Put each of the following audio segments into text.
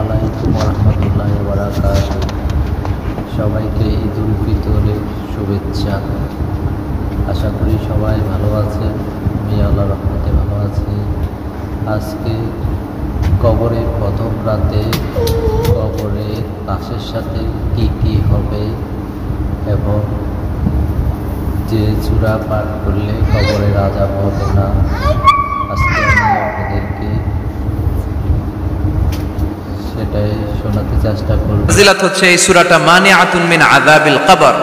আলাইকুম রহমতুল্লাহি ওয়া বারাকাতুহু। সবাইকে ঈদুল ফিতরের শুভেচ্ছা। আশা করি সবাই ভালো আছেন। আমি আল্লাহর রহমতে ভালো আছি। আজকে কবরের প্রথম রাতে কবরের লাশের সাথে কি হবে এবং যে সূরা পাঠ করলে কবরের আযাব হবে না, আজকে আমি আপনাদেরকে সেটাই শোনাতে চেষ্টা করব। ফজিলত হচ্ছে এই সূরাটা মানিআতুন মিন আযাবিল কবর।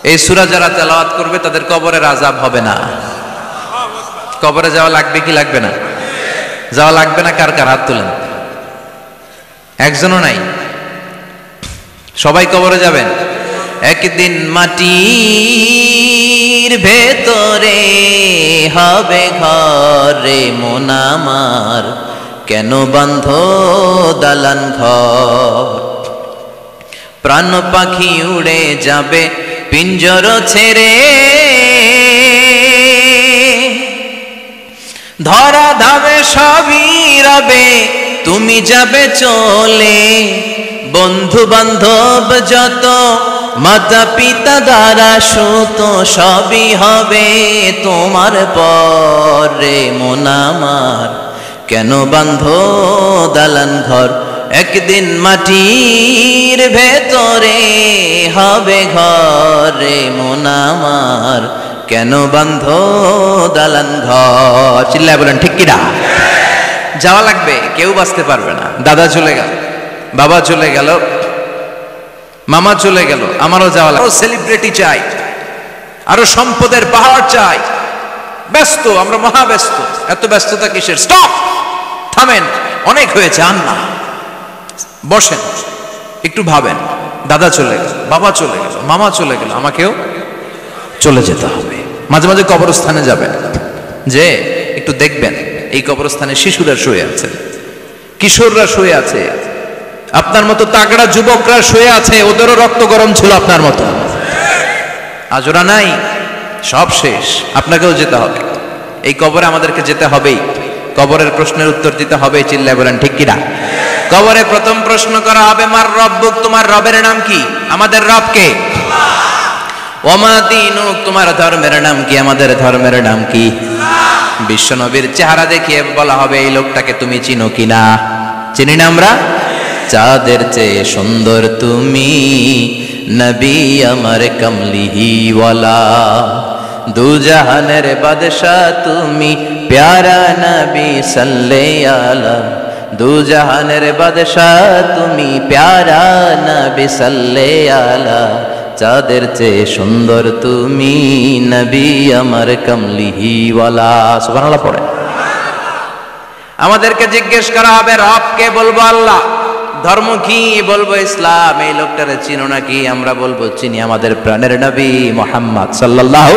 এই সূরা যারা তেলাওয়াত করবে তাদের কবরের আযাব হবে না। কবরে যাওয়া লাগবে কি লাগবে না? যাওয়া লাগবে না। কার কার হাত তুলেন? একজনও নাই। সবাই কবরে যাবেন। একদিন মাটির ভেতরে হবে ঘরে মন আমার, কেন বান্ধ দালান ঘর? প্রাণ পাখি উড়ে যাবে পিঞ্জর ছেড়ে, ধরা ধাবে সবই রবে তুমি যাবে চলে। বন্ধু বান্ধব যত মাতা পিতা দ্বারা সুত সবই হবে তোমার পরে মন আমার, কেন বান্ধ দালান ঘর? একদিন মাটির ভেতরে হবে ঘরে মন আমার, কেন বান্ধ দালান ঘর? চিল্লায় বলেন ঠিক কিনা? যাওয়া লাগবে, কেউ বাঁচতে পারবে না। দাদা চলে গেল, বাবা চলে গেল, মামা চলে গেল, আমারও যাওয়া লাগবে। সেলিব্রিটি চাই, আরো সম্পদের পাহাড় চাই। ব্যস্ত, আমরা মহা ব্যস্ত। এত ব্যস্ততা কিসের? স্টপ, থামেন, অনেক হয়েছে, আর না। বসেন, একটু ভাবেন। দাদা চলে গেল, বাবা চলে গেল, মামা চলে গেল, আমাকেও চলে যেতে হবে। মাঝে মাঝে কবরস্থানে যাবেন, যে একটু দেখবেন এই কবরস্থানে শিশুরা শুয়ে আছে, কিশোররা শুয়ে আছে, আপনার মতো তাগড়া যুবকরা শুয়ে আছে, ওদেরও রক্ত গরম ছিল আপনার মতো। আজ ওরা নাই, সব শেষ। আপনাকেও যেতে হবে। এই কবরে আমাদেরকে যেতে হবেই। কবরের প্রশ্নের উত্তর দিতে হবে। চিল্লায় বলেন ঠিক কিনা? কবরে প্রথম প্রশ্ন করা হবে, মার রব্বুক, তোমার রবের নাম কি? আমাদের রব কে? ওমা দীনুক, তোমার ধর্মের নাম কি? আমাদের ধর্মের নাম কি? বিশ্ব নবীর চেহারা দেখিয়ে বলা হবে, এই লোকটাকে তুমি চিনো কিনা? চিনি না আমরা? চাঁদের চেয়ে সুন্দর তুমি, নবী আমার কমলিহিওয়ালা, দু জাহানের বাদশা তুমি, প্যারা নবী সাল্লাল্লাহু আলাইহি, দু জাহানের বাদশা তুমি, প্যারা নবী সাল্লাল্লাহু আলাইহি, চাঁদের চেয়ে সুন্দর তুমি, নবী আমার কমলিহিওয়ালা। সুবহানাল্লাহ পড়ে। আমাদেরকে জিজ্ঞেস করা হবে, রবকে? বলবো আল্লাহ। ধর্ম কি? বলবো ইসলাম। এই লোকটারে চিনো নাকি? আমরা বলবো চিনি, আমাদের প্রাণের নবী মুহাম্মদ সাল্লাল্লাহু।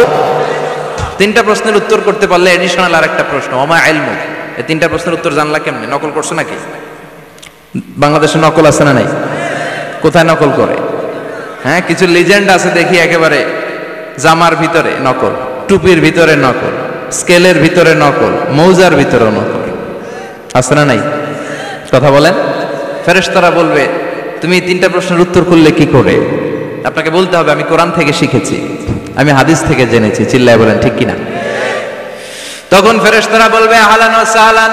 তিনটা প্রশ্নের উত্তর করতে পারলে এডিশনাল আরেকটা প্রশ্ন, ওমা ইলমুক। এই তিনটা প্রশ্নের উত্তর জানলা কেমনে? নকল করছো নাকি? বাংলাদেশে নকল আছে না নাই? কোথায় নকল করে? হ্যাঁ, কিছু লিজেন্ড আছে দেখি, একেবারে জামার ভিতরে নকল, টুপির ভিতরে নকল, স্কেলের ভিতরে নকল, মৌজার ভিতরে নকল। আছে না নাই? কথা বলেন। ফেরেশতারা বলবে, তুমি তিনটা প্রশ্নের উত্তর করলে কি করে? আপনাকে বলতে হবে, আমি কোরআন থেকে শিখেছি, আমি হাদিস থেকে জেনেছি। চিল্লায় বলেন ঠিক কিনা? তখন ফেরেশতারা বলবে, আহলান ওয়া সাহলান,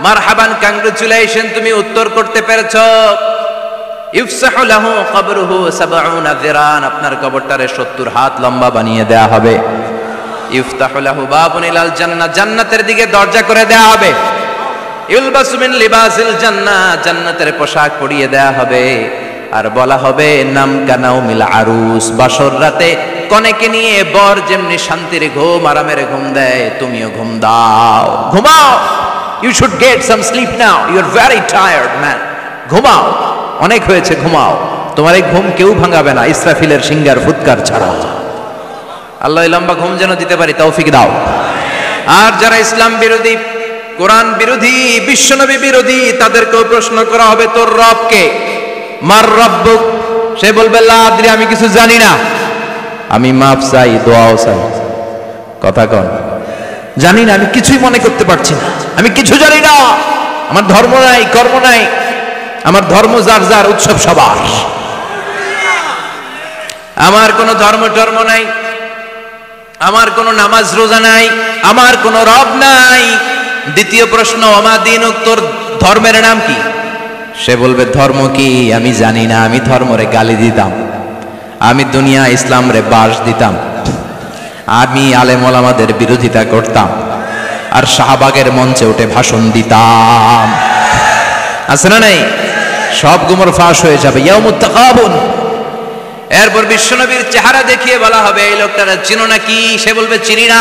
মারহাবান, কংগ্রাচুলেশন, তুমি উত্তর করতে পেরেছো। ইফসাহু লাহু কবরুহু 70 যিরান, আপনার কবরটারে 70 হাত লম্বা বানিয়ে দেয়া হবে। ইফতাহু লাহু বাবুন ইলাল জান্নাহ, জান্নাতের দিকে দরজা করে দেয়া হবে। ইলবাসু মিন লিবাসিল জান্নাহ, জান্নাতের পোশাক পরিয়ে দেয়া হবে। আর বলা হবে, নাম কানাউমিল আরুস, বাসর রাতে কনেকে নিয়ে বর যেমনি শান্তির ঘুম, আরামের ঘুম দেয়, তুমিও ঘুম দাও, ঘুমাও। You should get some sleep now, you are very tired man, ঘুমাও, অনেক হয়েছে, ঘুমাও। তোমার এই ঘুম কেউ ভাঙাবে না, ইসরাফিলের সিঙ্গার ফুৎকার ছাড়া। আল্লাহ লম্বা ঘুম যেন দিতে পারি, তৌফিক দাও। আর যারা ইসলাম বিরোধী, কোরআন বিরোধী, বিশ্বনবী বিরোধী, তাদেরকেও প্রশ্ন করা হবে, তোর রব কে? মার রব্বুক, সে বলবে, লা আদরি, আমি কিছু জানি না, আমি মাফ চাই, দোয়াও চাই। কথা কন, জানি না, আমি কিছুই মনে করতে পারছি না, আমি কিছু জানি না, আমার ধর্ম নাই, কর্ম নাই, আমার ধর্ম যার যার, উৎসব সবার। আমার কোনো ধর্ম নাই, আমার কোনো নামাজ রোজা নাই, আমার কোনো রব নাই। দ্বিতীয় প্রশ্ন, ওমা দীনুক, তোর ধর্মের নাম কি? সে বলবে ধর্ম কি আমি জানি না, আমি ধর্মরে গালি দিতাম, আমি দুনিয়া ইসলাম রে বাস দিতাম, আমি আলেম ওলামাদের বিরোধিতা করতাম, আর শাহবাগের মঞ্চে উঠে ভাষণ দিতাম। আছে না নাই? সব গুমর ফাঁস হয়ে যাবে। ইয়াউমুত তাকাবুন। এরপর বিশ্বনবীর চেহারা দেখিয়ে বলা হবে এই লোকটারা চিনো নাকি? সে বলবে চিনি না,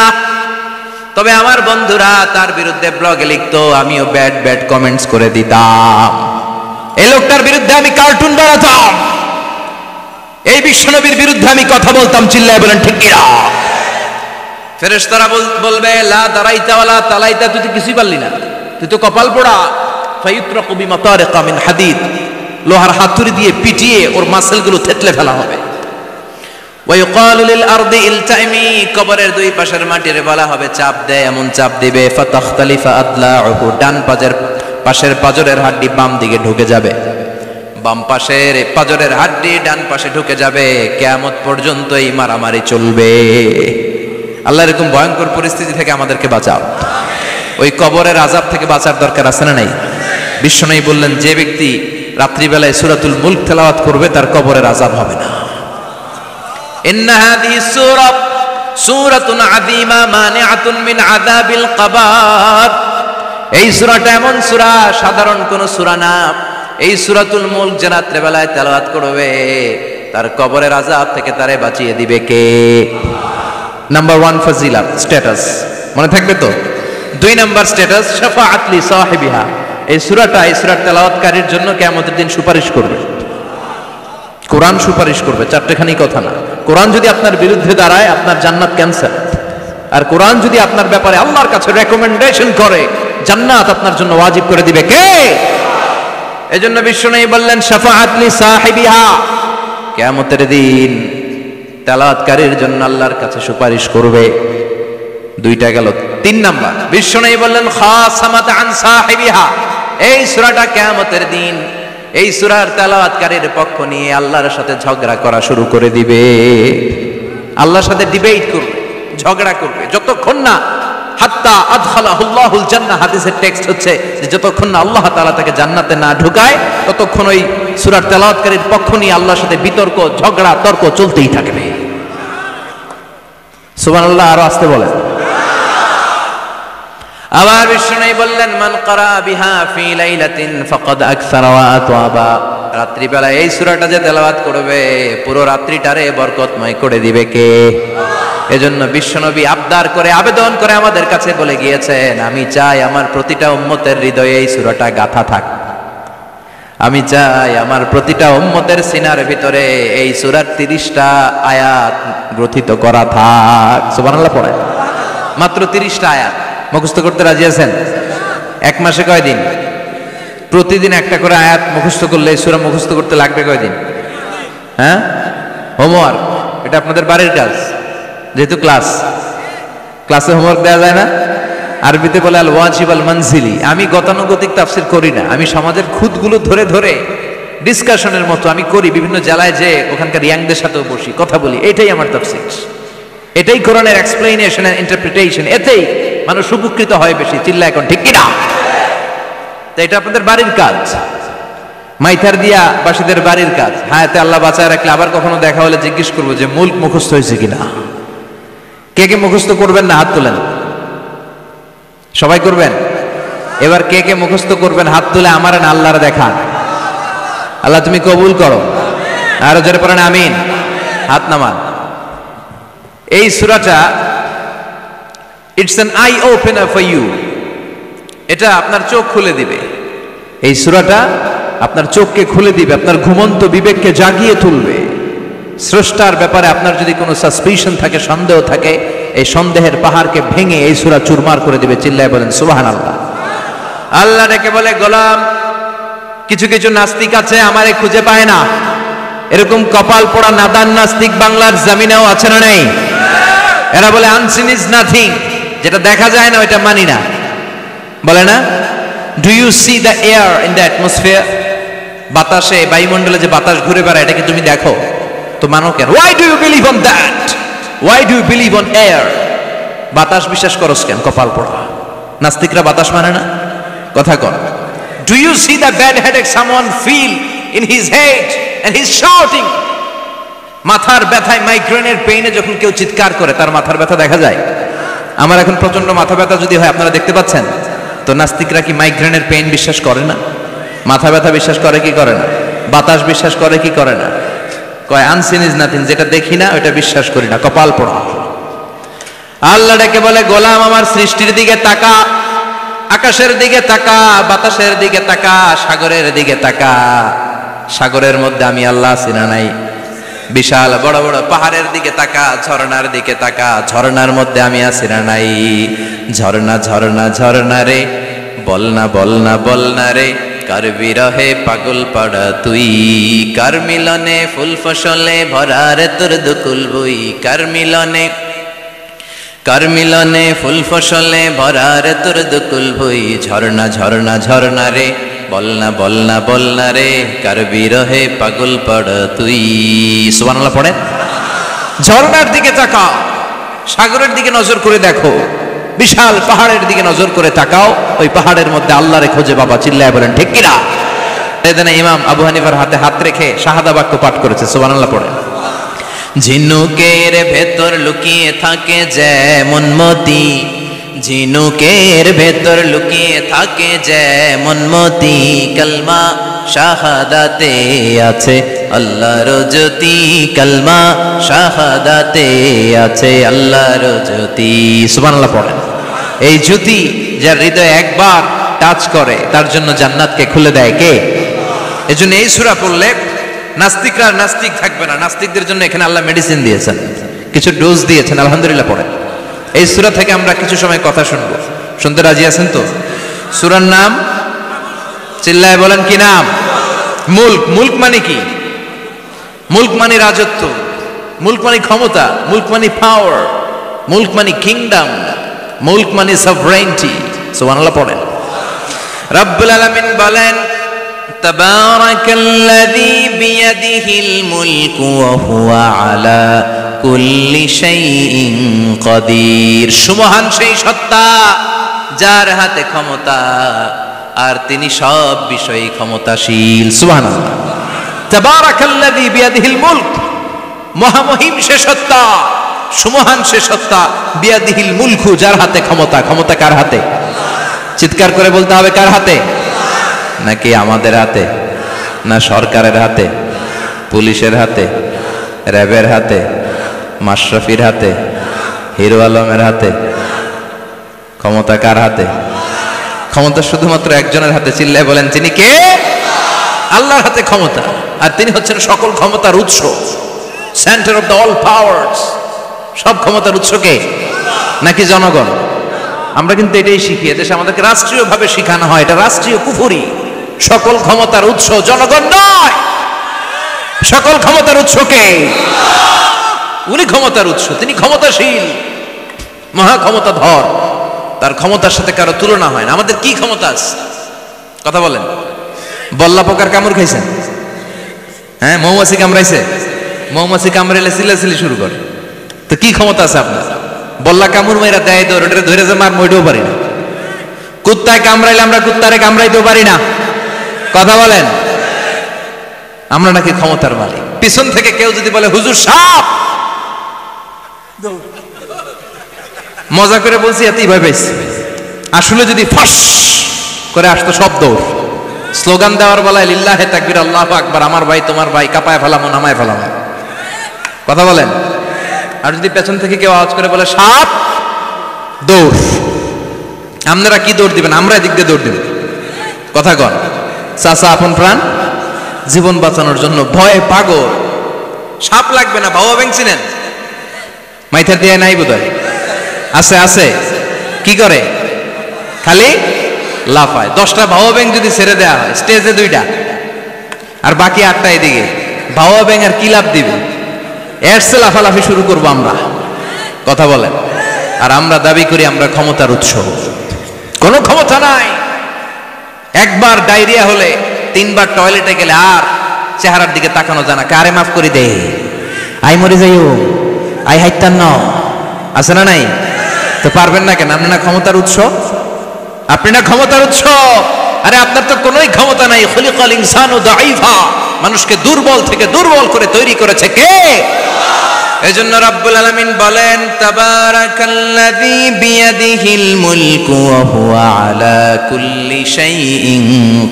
তবে আমার বন্ধুরা তার বিরুদ্ধে ব্লগে লিখতো, আমিও ব্যাড ব্যাড কমেন্টস করে দিতাম, এই লোকটার বিরুদ্ধে আমি কার্টুন বানাতাম, এই বিশ্বনবীর বিরুদ্ধে আমি কথা বলতাম। চিল্লায় বলেন ঠিক কিনা? ফেরেশতারা বলবে লা দারাইতা ওয়ালা তালাইতা, তুই তো কিছুই পারলি না, তুই তো কপাল পোড়া। ফায়ুতরাকু বিমাতারিকা মিন হাদিদ, লোহার হাতুড়ি দিয়ে পিটিয়ে ওর মাসেলগুলো থেতলে ফেলা হবে। ওয়ায়ুকালু লিল আরদি ইলতাইমি, কবরের দুই পাশের মাটিরে বলা হবে চাপ দে, এমন চাপ দিবে ফাতাখতালিফা আদলাউহু, ডান পাশের পাজরের হাড্ডি বাম দিকে ঢুকে যাবে, বাম পাশের পাজরের হাড্ডি ডান পাশে ঢুকে যাবে। কিয়ামত পর্যন্ত এই মারামারি চলবে। আল্লাহ এরকম ভয়ঙ্কর পরিস্থিতি থেকে আমাদেরকে বাঁচাও। ওই কবরের আযাব থেকে বাঁচার দরকার আছে না নাই? বিশ্বনবী বললেন যে ব্যক্তি রাত্রিবেলায় সূরাতুল মুলক তেলাওয়াত করবে তার কবরের আযাব হবে না। ইন্না হাযিহি সূরাতুন আযীমা মানিআতুন মিন আযাবিল কবর। এই সূরাটা এমন সূরা, সাধারণ কোন সূরা না। এই সূরাতুল মুলক যে রাত্রিবেলায় তেলাওয়াত করবে তার কবরের আযাব থেকে তারে বাঁচিয়ে দিবে কে? নাম্বার 1 ফজিলাত, স্ট্যাটাস, মনে থাকবে তো? 2 নাম্বার স্ট্যাটাস শাফাআত লি সাহিবিহা। এই সূরাটা, এই সূরার তেলাওয়াতকারীর জন্য কিয়ামতের দিন সুপারিশ করবে। কোরআন সুপারিশ করবে, চারটেখানি কথা না। কোরআন যদি আপনার বিরুদ্ধে দাঁড়ায় আপনার জান্নাত ক্যান্সেল, আর কোরআন যদি আপনার ব্যাপারে আল্লাহর কাছে রেকমেন্ডেশন করে জান্নাত আপনার জন্য ওয়াজিব করে দিবে কে? এজন্য বিশ্বনবী বললেন শাফাআত লি সাহিবিহা, কিয়ামতের দিন তেলাওয়াতকারীর জন্য আল্লাহর কাছে সুপারিশ করবে। 2টা গেল। 3 নাম্বার বিশ্বনবী বললেন খাসামাত আন সাহিবিহা। এই সূরাটা কিয়ামতের দিন এই সূরার তেলাওয়াতকারীর পক্ষ নিয়ে আল্লাহর সাথে ঝগড়া করা শুরু করে দিবে, আল্লাহর সাথে ডিবেট করবে, ঝগড়া করবে, যতক্ষণ না হাত্তা আদখালাহুল্লাহুল জান্নাহ। হাদিসের টেক্সট হচ্ছে যে যতক্ষণ না আল্লাহ তাআলা তাকে জান্নাতে না ঢুকায় ততক্ষণ ওই সূরার তেলাওয়াতকারীর পক্ষ নিয়ে আল্লাহর সাথে বিতর্ক, ঝগড়া, তর্ক চলতেই থাকবে। সুবহানাল্লাহ। আরো আসতে বলেন। আবার বিশ্বনবী বললেন মান ক্বারা বিহা ফি লাইলাতিন ফাকাদ আকসারা ওয়া আতওয়াবা। রাত্রিবেলা এই সূরাটা যে তেলাওয়াত করবে পুরো রাত্রিটারে বরকতময় করে দিবে কে? এজন্য বিশ্বনবী আবদার করে, আবেদন করে আমাদের কাছে বলে গিয়েছেন, আমি চাই আমার প্রতিটা উম্মতের হৃদয়ে এই সূরাটা গাঁথা থাক, আমি চাই আমার প্রতিটা উম্মতের সিনার ভিতরে এই সূরার 30টা আয়াত গ্রথিত করা থাক। সুবহানাল্লাহ পড়ে। মাত্র 30টা আয়াত মুখস্থ করতে রাজি আছেন? 1 মাসে কয় দিন? প্রতিদিন একটা করে আয়াত মুখস্থ করলে এই সূরা মুখস্থ করতে লাগবে কয় দিন? হ্যাঁ, হোমওয়ার্ক, এটা আপনাদের বাড়ির কাজ। যেহেতু ক্লাসে হোমওয়ার্ক দেওয়া যায় না, আরবিতে বলে আল ওয়াজিব আল মানজিলি। আমি গতানুগতিক তাফসির করি না, আমি সমাজের খুঁতগুলো ধরে ধরে ডিসকাশনের মতো আমি করি। বিভিন্ন জেলায় যে ওখানকার ইয়াংদের সাথেও বসি, কথা বলি, এটাই আমার তাফসির, এটাই কোরআনের এক্সপ্লেনেশন এন্ড ইন্টারপ্রিটেশন। এতেই মানুষ উপকৃত হয় বেশি। চিল্লা এখন ঠিক কিনা? তো এটা আপনাদের বাড়ির কাজ, মাইথার দিয়া বাসীদের বাড়ির কাজ। হায়াতে আল্লাহ বাঁচায় রাখলে আবার কখনো দেখা হলে জিজ্ঞেস করবো যে মুলক মুখস্থ হয়েছে কিনা। কে কে মুখস্থ করবেন না হাত তোলেন? সবাই করবেন? এবার কে কে মুখস্থ করবেন হাত তুলে আমার না আল্লাহর দেখান। আল্লাহ তুমি কবুল করো। আরো জোরে পড়েন আমিন। হাত নামান। এই সূরাটা it's an eye opener for you. এটা আপনার চোখ খুলে দিবে। এই সূরাটা আপনার চোখকে খুলে দিবে, আপনার ঘুমন্ত বিবেককে জাগিয়ে তুলবে। স্রষ্টার ব্যাপারে আপনার যদি কোনো সাসপিশন থাকে, সন্দেহ থাকে, এই সন্দেহের পাহাড়কে ভেঙে এই সূরা চুরমার করে দিবে। চিল্লায় বলেন সুবহানাল্লাহ। আল্লাহ ডেকে বলে গোলাম, কিছু কিছু নাস্তিক আছে আমারে খুঁজে পায় না, এরকম কপাল পোড়া নাদান নাস্তিক বাংলার জমিনেও আছে না নেই? এরা বলে আনসিন ইজ নাথিং, যেটা দেখা যায় না ওইটা মানি না, বলে না? Do you see the air in the atmosphere? বাতাসে বায়ুমণ্ডলে যে বাতাস ঘুরে বেড়ায় এটাকে তুমি দেখো তো মানো কেন? Why do you believe on that? Why do you believe on air? বাতাস বিশ্বাস করস কেন? কপাল পোড়া। নাস্তিকরা বাতাস মানে না, কথা কর। Do you see the bad headache someone feel in his head and he is shouting? মাথার ব্যথায়, মাইগ্রেনের পেইনে যখন কেউ চিৎকার করে তার মাথার ব্যথা দেখা যায়? আমার এখন প্রচন্ড মাথা ব্যথা যদি হয়, আপনারা দেখতে পাচ্ছেন তো, নাস্তিকরা কি মাইগ্রেনের পেইন বিশ্বাস করে না? মাথা ব্যথা বিশ্বাস করে কি করে না? বাতাস বিশ্বাস করে কি করে না? কয় আনসিন ইজ নাথিং, যেটা দেখি না ওটা বিশ্বাস করি না। কপাল পোড়া। আল্লাহ ডেকে বলে, গোলাম আমার সৃষ্টির দিকে তাকা, আকাশের দিকে তাকা, বাতাসের দিকে তাকা, সাগরের দিকে তাকা। সাগরের মধ্যে আমি আল্লাহ আছি না নাই? বিশাল বড় বড় পাহাড়ের দিকে তাকা, ঝর্ণার দিকে তাকা, ঝর্ণার মধ্যে আমি আছি না নাই? ঝর্ণা ঝর্ণা ঝর্ণা রে, বলনা বলনা বলনা রে, কার বিরহে পাগল পাড়া তুই, কার মিলনে ফুল ফসলে ভরা রে তোর দুকুল বই, কার মিলনে ফুল ফসলে ভরা রে তোর দুকুল বই। ঝর্ণা ঝর্ণা ঝর্ণা রে, বলনা বলনা বলনা রে, কার বিরহে পাগল পাড়া তুই। সুবহানাল্লাহ পড়ে। ঝর্ণার দিকে তাকাও, সাগরের দিকে নজর করে দেখো, বিশাল পাহাড়ের দিকে নজর করে তাকাও, ওই পাহাড়ের মধ্যে আল্লাহরে খোঁজে বাবা, চিল্লায় বলেন ঠিক কিনা? এদিনে ইমাম আবু হানিফার হাতে হাত রেখে শাহাদা বাক্য পাঠ করেছে। সুবহানাল্লাহ পড়ে। ঝিনুকের ভেতর লুকিয়ে থাকে যেমন মতি, ঝিনুকের ভেতর লুকিয়ে থাকে যেমন মতি, কালমা শাহাদাতে আছে আল্লাহর জ্যোতি, কালমা শাহাদাতে আছে আল্লাহর জ্যোতি। সুবহানাল্লাহ পড়েন। এই জ্যোতি যার হৃদয়ে একবার টাচ করে তার জন্য জান্নাতকে খুলে দেয় কে? এজন্য এই সূরা পড়লে নাস্তিকরা নাস্তিক থাকবে না। নাস্তিকদের জন্য এখানে আল্লাহ মেডিসিন দিয়েছেন, কিছু ডোজ দিয়েছেন। আলহামদুলিল্লাহ পড়েন। এই সূরা থেকে আমরা কিছু সময় কথা শুনবো। শুনতে রাজি আছেন তো? সূরার নাম চিল্লায় বলেন কি নাম? মুলক। মুলক মানে কি? মুলক মানে রাজত্ব, মুলক মানে ক্ষমতা, মুলক মানে পাওয়ার, মুলক মানে কিংডম, মুলক মানে সভরেইনটি। সুবহানাল্লাহ পড়েন। রব্বুল আলামিন বলেন, তাবারাকাল্লাযী বিয়াদিহিল মুলকু ওয়া হুয়া আলা কুল্লি শাইইন কাদির। সুমহান সেই সত্তা যার হাতে ক্ষমতা আর তিনি সব বিষয়ে ক্ষমতাশীল। সুবহানাল্লাহ। তাবারাকাল্লাযী বিয়াদিহিল মুলক, মহামহিম সে সত্তা, সুমহান সে সত্তা, বিয়াদিহিল মুলকু, যার হাতে ক্ষমতা। ক্ষমতা কার হাতে? চিৎকার করে বলতে হবে, কার হাতে? নাকি আমাদের হাতে? না সরকারের হাতে, পুলিশের হাতে, র্যাবের হাতে, মাশরাফির হাতে, হিরো আলমের হাতে? ক্ষমতা কার হাতে? ক্ষমতা শুধুমাত্র একজনের হাতে। চিল্লায় বলেন তিনি কে? আল্লাহর হাতে ক্ষমতা, আর তিনি হচ্ছেন সকল ক্ষমতার উৎস, centre of the all powers. সব ক্ষমতার উৎস কে? নাকি জনগণ? আমরা কিন্তু এটাই শিখি, এদেশে আমাদেরকে রাষ্ট্রীয়ভাবে শিখানো হয়, এটা রাষ্ট্রীয় কুফরি। সকল ক্ষমতার উৎস জনগণ নয়, সকল ক্ষমতার উৎস কে? উনি ক্ষমতার উৎস, তিনি ক্ষমতাশীল, মহা ক্ষমতাধর, তার ক্ষমতার সাথে কারো তুলনা হয় না। আমাদের কি ক্ষমতা আছে? কথা বলেন। বল্লা পোকার কামড় খাইছেন? হ্যাঁ, মৌমাছি কামড়াইছে? মৌমাছি কামড়াইলে চিল্লাচিল্লি শুরু করে, তো কি ক্ষমতা আছে আপনার? বল্লা কামড় মেয়েরা দেয় তো ওটা ধরে যে মার মইতেও পারি না। কুত্তায় কামড়াইলে আমরা কুত্তারে কামড়াইতেও পারি না। কথা বলেন। আমরা নাকি ক্ষমতার মালিক। পিছন থেকে কেউ যদি বলে হুজুর সাপ, মজা করে বলছি, এতই ভয় পাইছি। আসলে যদি ফস করে আসতো সব দৌড়। স্লোগান দেওয়ার বেলায় লিল্লাহে তাকবীর, আল্লাহু আকবার, আমার ভাই তোমার ভাই, কাপায় ফেলামো নামায় ফেলামো। কথা বলেন। আর যদি পেছন থেকে কেউ আওয়াজ করে বলে সাপ, দৌড়। আপনারা কি দৌড় দিবেন? আমরা এদিক দিয়ে দৌড় দিব। কথা কন। চাচা আপন প্রাণ জীবন বাঁচানোর জন্য ভয়ে পাগল। সাপ লাগবে না, ভাওয়া ব্যাং চিনেন? মাইথার দিয়ে নাই বোধ হয়। আছে আছে। কি করে? খালি লাফায়। 10টা ভাওয়া ব্যাং যদি ছেড়ে দেওয়া হয়, স্টেজে 2টা আর বাকি 8টা এদিকে, ভাওয়া ব্যাং আর কি লাভ দিবে? এর চেয়ে লাফালাফি শুরু করবো আমরা। কথা বলেন। আর আমরা দাবি করি আমরা ক্ষমতার উৎস। কোনো ক্ষমতা নাই। একবার ডায়রিয়া হলে 3 বার টয়লেটে গেলে আর চেহারার দিকে তাকানো যায় না, কারে মাফ করে দে, আই মরে যাইও, আই হাইতান ন, আছে না নাই? তো পারবেন না কেন? আপনি না ক্ষমতার উৎস, আপনি না ক্ষমতার উৎস। আরে আপনার তো কোনোই ক্ষমতা নাই। খুলিকাল ইনসানু দাঈফা, মানুষকে দুর্বল থেকে দুর্বল করে তৈরি করেছে কে? এজন্য রাব্বুল আলামিন বলেন, তাবারাকাল্লাযী বিয়াদিহিল মুলকু ওয়া হুয়া আলা কুল্লি শাইইন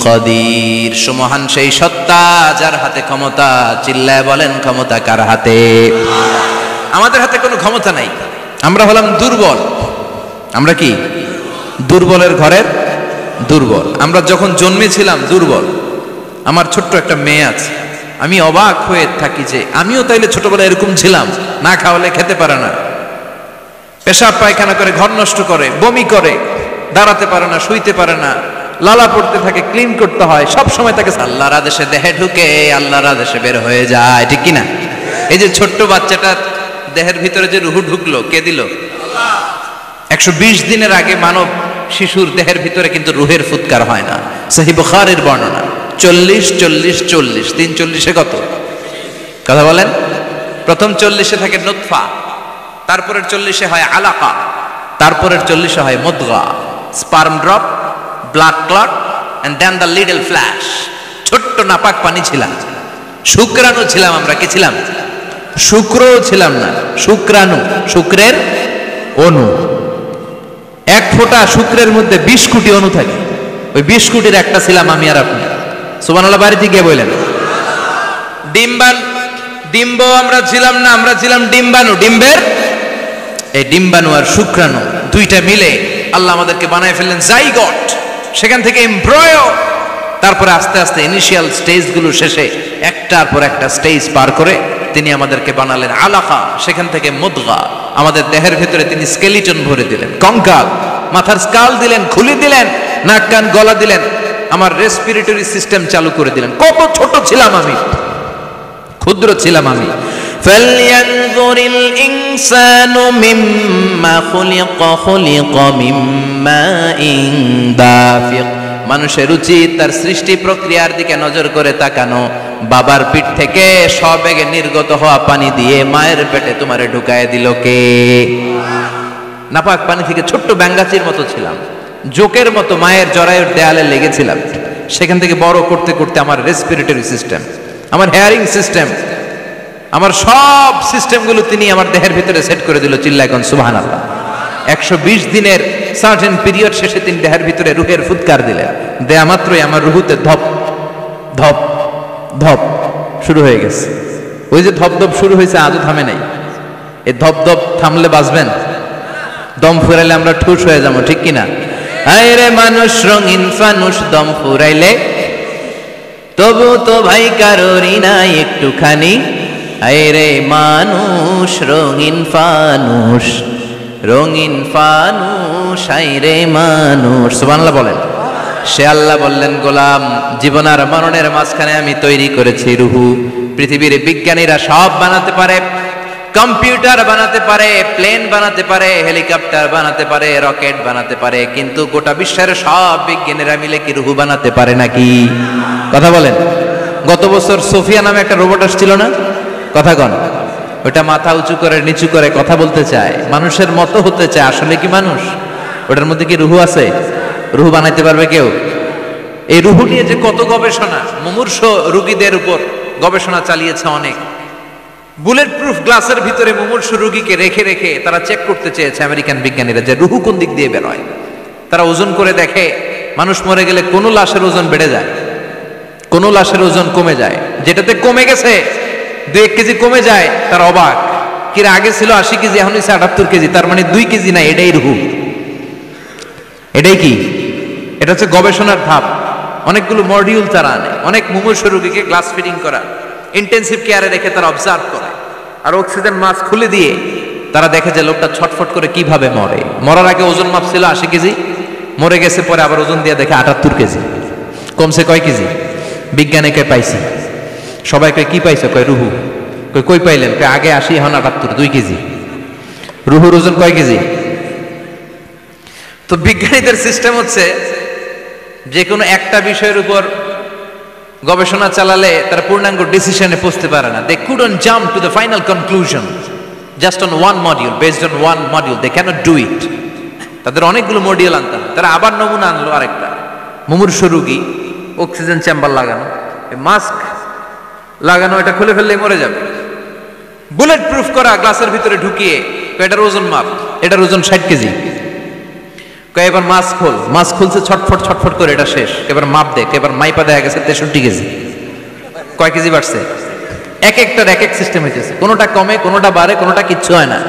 কাদির। সুমহান সেই সত্তা যার হাতে ক্ষমতা। চিল্লায় বলেন, ক্ষমতা কার হাতে? আমাদের হাতে কোনো ক্ষমতা নাই। আমরা হলাম দুর্বল। আমরা কি? দুর্বলের ঘরের দুর্বল। আমরা যখন জন্মেছিলাম দুর্বল। আমার ছোট্ট একটা মেয়ে আছে, আমি অবাক হয়ে থাকি যে আমিও তাইলে ছোটবেলায় এরকম ছিলাম, না খাওয়ালে খেতে পারে না, পেশাব পায়খানা করে, ঘর নষ্ট করে, বমি করে, দাঁড়াতে পারে না, শুইতে পারে না, লালা পড়তে থাকে, ক্লিন করতে হয়, সব সময় তাকে আল্লাহর আদেশে দেহে ঢুকে, আল্লাহর আদেশে বের হয়ে যায়, ঠিক কিনা? এই যে ছোট্ট বাচ্চাটার দেহের ভিতরে যে রুহু ঢুকলো, কে দিল? 120 দিনের আগে মানব শিশুর দেহের ভিতরে কিন্তু রুহের ফুৎকার হয় না। সহিহ বুখারীর বর্ণনা 40 40 40, 3 কত কথা বলেন? প্রথম 40 থাকে নুতফা, তারপরের 40 হয় আলাকা, তারপরের 40 হয় মুদগা, sperm drop, blood clot and then the little flash. ছোট্ট নাপাক পানি ছিলাম, শুক্রাণু ছিলাম আমরা। কি ছিলাম? শুক্রও ছিলাম না, শুক্রাণু, শুক্রের অণু। এক ফোঁটা শুক্রের মধ্যে 20 কোটি অণু থাকে, ওই 20 কোটির একটা ছিলাম আমি আর আপনি। সুবহানাল্লাহ বাড়িতে গিয়ে বললেন। ডিম্ব আমরা ছিলাম না, আমরা ছিলাম ডিম্বাণু। ডিম্বের এই ডিম্বাণু আর শুক্রাণু দুইটা মিলে আল্লাহ আমাদেরকে বানায় ফেললেন জাইগট, সেখান থেকে এমব্রয়ো, তারপরে আস্তে আস্তে ইনিশিয়াল স্টেজগুলো শেষে একটার পর একটা স্টেজ পার করে তিনি আমাদেরকে বানালেন আলাকা, সেখান থেকে মুদগা, আমাদের দেহের ভিতরে তিনি স্কেলিটন ভরে দিলেন, কঙ্কাল, মাথার স্কাল দিলেন, খুলি দিলেন, নাক কান গলা দিলেন, আমার রেসপিরেটরি সিস্টেম চালু করে দিলেন। কত ছোট ছিলাম আমি, ক্ষুদ্র ছিলাম আমি। ফালইয়ানজুরিল ইনসানু মিম্মা খুলিকা, খুলিকা মিম্মাইন দাফিক। মানুষের উচিত তার সৃষ্টি প্রক্রিয়ার দিকে নজর করে তাকানো। বাবার পিঠ থেকে সবেগে নির্গত হওয়া পানি দিয়ে মায়ের পেটে তোমারে ঢুকায় দিল কে? নাপাক পানি থেকে ছোট্ট ব্যাঙ্গাচির মতো ছিলাম, জোকের মতো মায়ের জরায়ুর দেয়ালে লেগেছিলাম। সেখান থেকে বড় করতে করতে আমার রেসপিরেটরি সিস্টেম, আমার হেয়ারিং সিস্টেম, আমার সব সিস্টেমগুলো তিনি আমার দেহের ভিতরে সেট করে দিল। চিল্লায় কোন সুবহানাল্লাহ। 120 দিনের সার্টেন পিরিয়ড শেষে তিনি দেহের ভিতরে রুহের ফুৎকার দিলেন। দেয়া মাত্রই আমার রুহুতে ধপ ধপ ধপ শুরু হয়ে গেছে। ওই যে ধপ ধপ শুরু হয়েছে, আজও থামে নাই। এই ধপ ধপ থামলে বাঁচবেন? দম ফুরাইলে আমরা ঠুস হয়ে যাবো, ঠিক কিনা? আয় রে মানুষ রঙিন ফানুষ, দম ফুরাইলে তবু তো ভাই কারোরই নাই একটুখানি। আয় রে মানুষ রঙিন ফানুষ, রঙিন ফানুষ, আয় রে মানুষ। সুবহানাল্লাহ বলেন। সে আল্লাহ বললেন, গোলাম, জীবন আর মরণের মাঝখানে আমি তৈরি করেছি রুহু। পৃথিবীর বিজ্ঞানীরা সব বানাতে পারে, কম্পিউটার বানাতে পারে, প্লেন বানাতে পারে, হেলিকপ্টার বানাতে পারে, রকেট বানাতে পারে, কিন্তু গোটা বিশ্বের সব বিজ্ঞানীরা মিলে কি রুহু বানাতে পারে নাকি? কথা বলেন। গত বছর সোফিয়া নামে একটা রোবট আসছিল না? কথা কন। ওটা মাথা উঁচু করে নিচু করে কথা বলতে চায়, মানুষের মতো হতে চায়। আসলে কি মানুষ? ওটার মধ্যে কি রুহু আছে? রুহু বানাইতে পারবে কেউ? এই রুহু নিয়ে যে কত গবেষণা, মুমূর্ষ রোগীদের উপর গবেষণা চালিয়েছে অনেক। বুলেট প্রুফ গ্লাসের ভিতরে মুমূর্ষ রোগীকে রেখে রেখে তারা চেক করতে চেয়েছে আমেরিকান বিজ্ঞানীরা যে রুহু কোন দিক দিয়ে বের হয়। তারা ওজন করে দেখে, মানুষ মরে গেলে কোনো লাশের ওজন বেড়ে যায়, কোনো লাশের ওজন কমে যায়। যেটাতে কমে গেছে 2-1 কেজি কমে যায়, তার অবাক। কিরা আগে ছিল 80 কেজি, এখন হচ্ছে 78 কেজি, তার মানে 2 কেজি না, এটাই রুহু। এটাই কি? এটা হচ্ছে গবেষণার ধাপ। অনেকগুলো মডিউল তারা আনে, অনেক মুমূর্ষ রোগীকে গ্লাস ফিটিং করা, ইন্টেন্সিভ কেয়ারে রেখে তারা অবজার্ভ করে, আর অক্সিজেন মাস্ক খুলে দিয়ে তারা দেখে যে লোকটা ছটফট করে কিভাবে মরে। মরার আগে ওজন মাপ ছিল 80 কেজি, মরে গেছে পরে আবার ওজন দিয়ে দেখে 78 কেজি। কমছে কয় কেজি? বিজ্ঞানীকে পাইছি। সবাইকে কি পাইছে? কয় রুহু। কই পাইলেন? আগে 80, এখন 78, 2 কেজি। রুহুর ওজন কয় কেজি? তো বিজ্ঞানীদের সিস্টেম হচ্ছে যে কোনো একটা বিষয়ের উপর গবেষণা চালালে তারা পূর্ণাঙ্গ ডিসিশনে পৌঁছতে পারে না। They couldn't jump to the final conclusion just on one module, based on one module they can't do it. তাদের অনেকগুলো মডিউল আনতে হবে। তারা আবার নমুনা আনলো আরেকটা, মুমূর্ষ রোগী, অক্সিজেন চেম্বার লাগানো, মাস্ক লাগানো, এটা খুলে ফেললেই মরে যাবে। বুলেট প্রুফ করা গ্লাসের ভিতরে ঢুকিয়ে, এটার ওজন মাপ, এটার ওজন 60 কেজি। এবার মাস্ক খোল, মাস্ক খুলছে ছটফট ছটফট করে, এটা শেষ। এবার মাপ দেখ, এবার মাইপা দেখা গেছে 63 কেজি। কয় কেজি বাড়ছে? এক একটার এক এক সিস্টেম হইতেছে, কোনোটা কমে, কোনোটা বাড়ে, কোনোটা কিচ্ছু হয় না।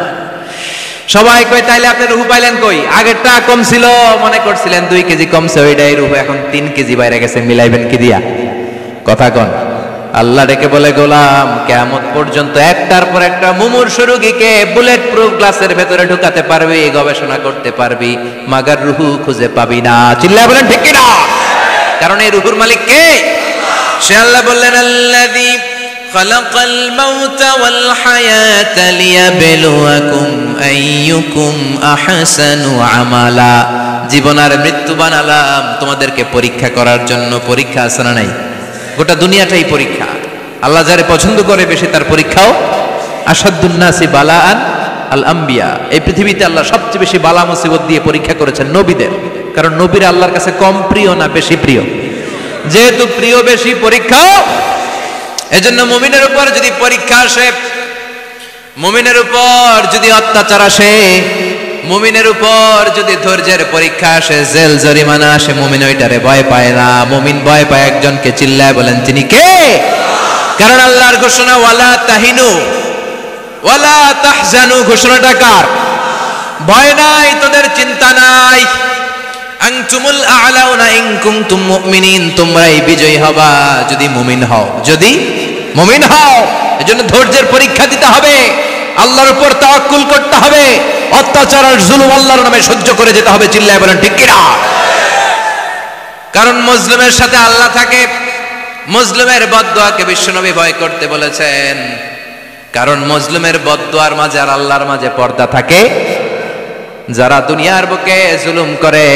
সবাই কয় তাইলে আপনি রুহু পাইলেন কই? আগেরটা কম ছিল, মনে করছিলেন 2 কেজি কমছে, ওইটাই রুহু এখন 3 কেজি বাইরে গেছে, মিলাইবেন কি দিয়া? কথা কন। আল্লাহ ডেকে বলে, গোলাম কিয়ামত পর্যন্ত একটার পর একটা মুমূর্ষু রোগীকে বুলেট প্রুফ গ্লাসের ভেতরে ঢুকাতে পারবি, গবেষণা করতে পারবি, মাগার রুহু খুঁজে পাবি না। চিল্লায় বলেন ঠিক কিনা? কারণ এই রুহুর মালিক কে? সে আল্লাহ বললেন, আল্লাযী খালাকাল মাউতা ওয়াল হায়াতা লিয়াবলুয়াকুম আইয়ুকুম আহসানু আমালা। জীবন আর মৃত্যু বানালাম তোমাদেরকে পরীক্ষা করার জন্য। পরীক্ষা আছে না নাই? গোটা দুনিয়াটাই পরীক্ষা। আল্লাহ যারে পছন্দ করে বেশি তার পরীক্ষাও। আসাদুন নাসি বালাআন আল আম্বিয়া। এই পৃথিবীতে আল্লাহ সবচেয়ে বেশি বালা মুসিবত দিয়ে পরীক্ষা করেছেন নবীদের। কারণ নবীরা আল্লাহর কাছে কম প্রিয় না বেশি প্রিয়? যেহেতু প্রিয় বেশি, পরীক্ষাও। এজন্য মুমিনের উপর যদি পরীক্ষা আসে, মুমিনের উপর যদি অত্যাচার আসে, মুমিনের উপর যদি ধৈর্যের পরীক্ষা আসে, জেল জরিমানা আসে, মুমিন ওইটারে ভয় পায় না। মুমিন ভয় পায় একজনকে। চিল্লায় বলেন তিনি কে? কারণ আল্লাহর ঘোষণা, ওয়ালা তাহিনু ওয়ালা তাহজানু। ঘোষণাটা কার? ভয় নাই, তোদের চিন্তা নাই। আনতুমুল আ'লাউনা ইন কুনতুম মুমিনিন। তোমরাই বিজয়ী হবা যদি মুমিন হও, যদি মুমিন হও। এজন্য ধৈর্যের পরীক্ষা দিতে হবে, আল্লাহর উপর তাওয়াক্কুল করতে হবে, অত্যাচার আর জুলুম আল্লাহর নামে সহ্য করে যেতে হবে। চিল্লায় বলেন ঠিক কিনা? কারণ মজলুমের সাথে আল্লাহ থাকে। মজলুমের বদদুয়াকে বিশ্বনবী ভয় করতে বলেছেন। কারণ মজলুমের বদদুয়ার মাঝে আর আল্লাহর মাঝে পর্দা থাকে। যারা দুনিয়ার বুকে জুলুম করে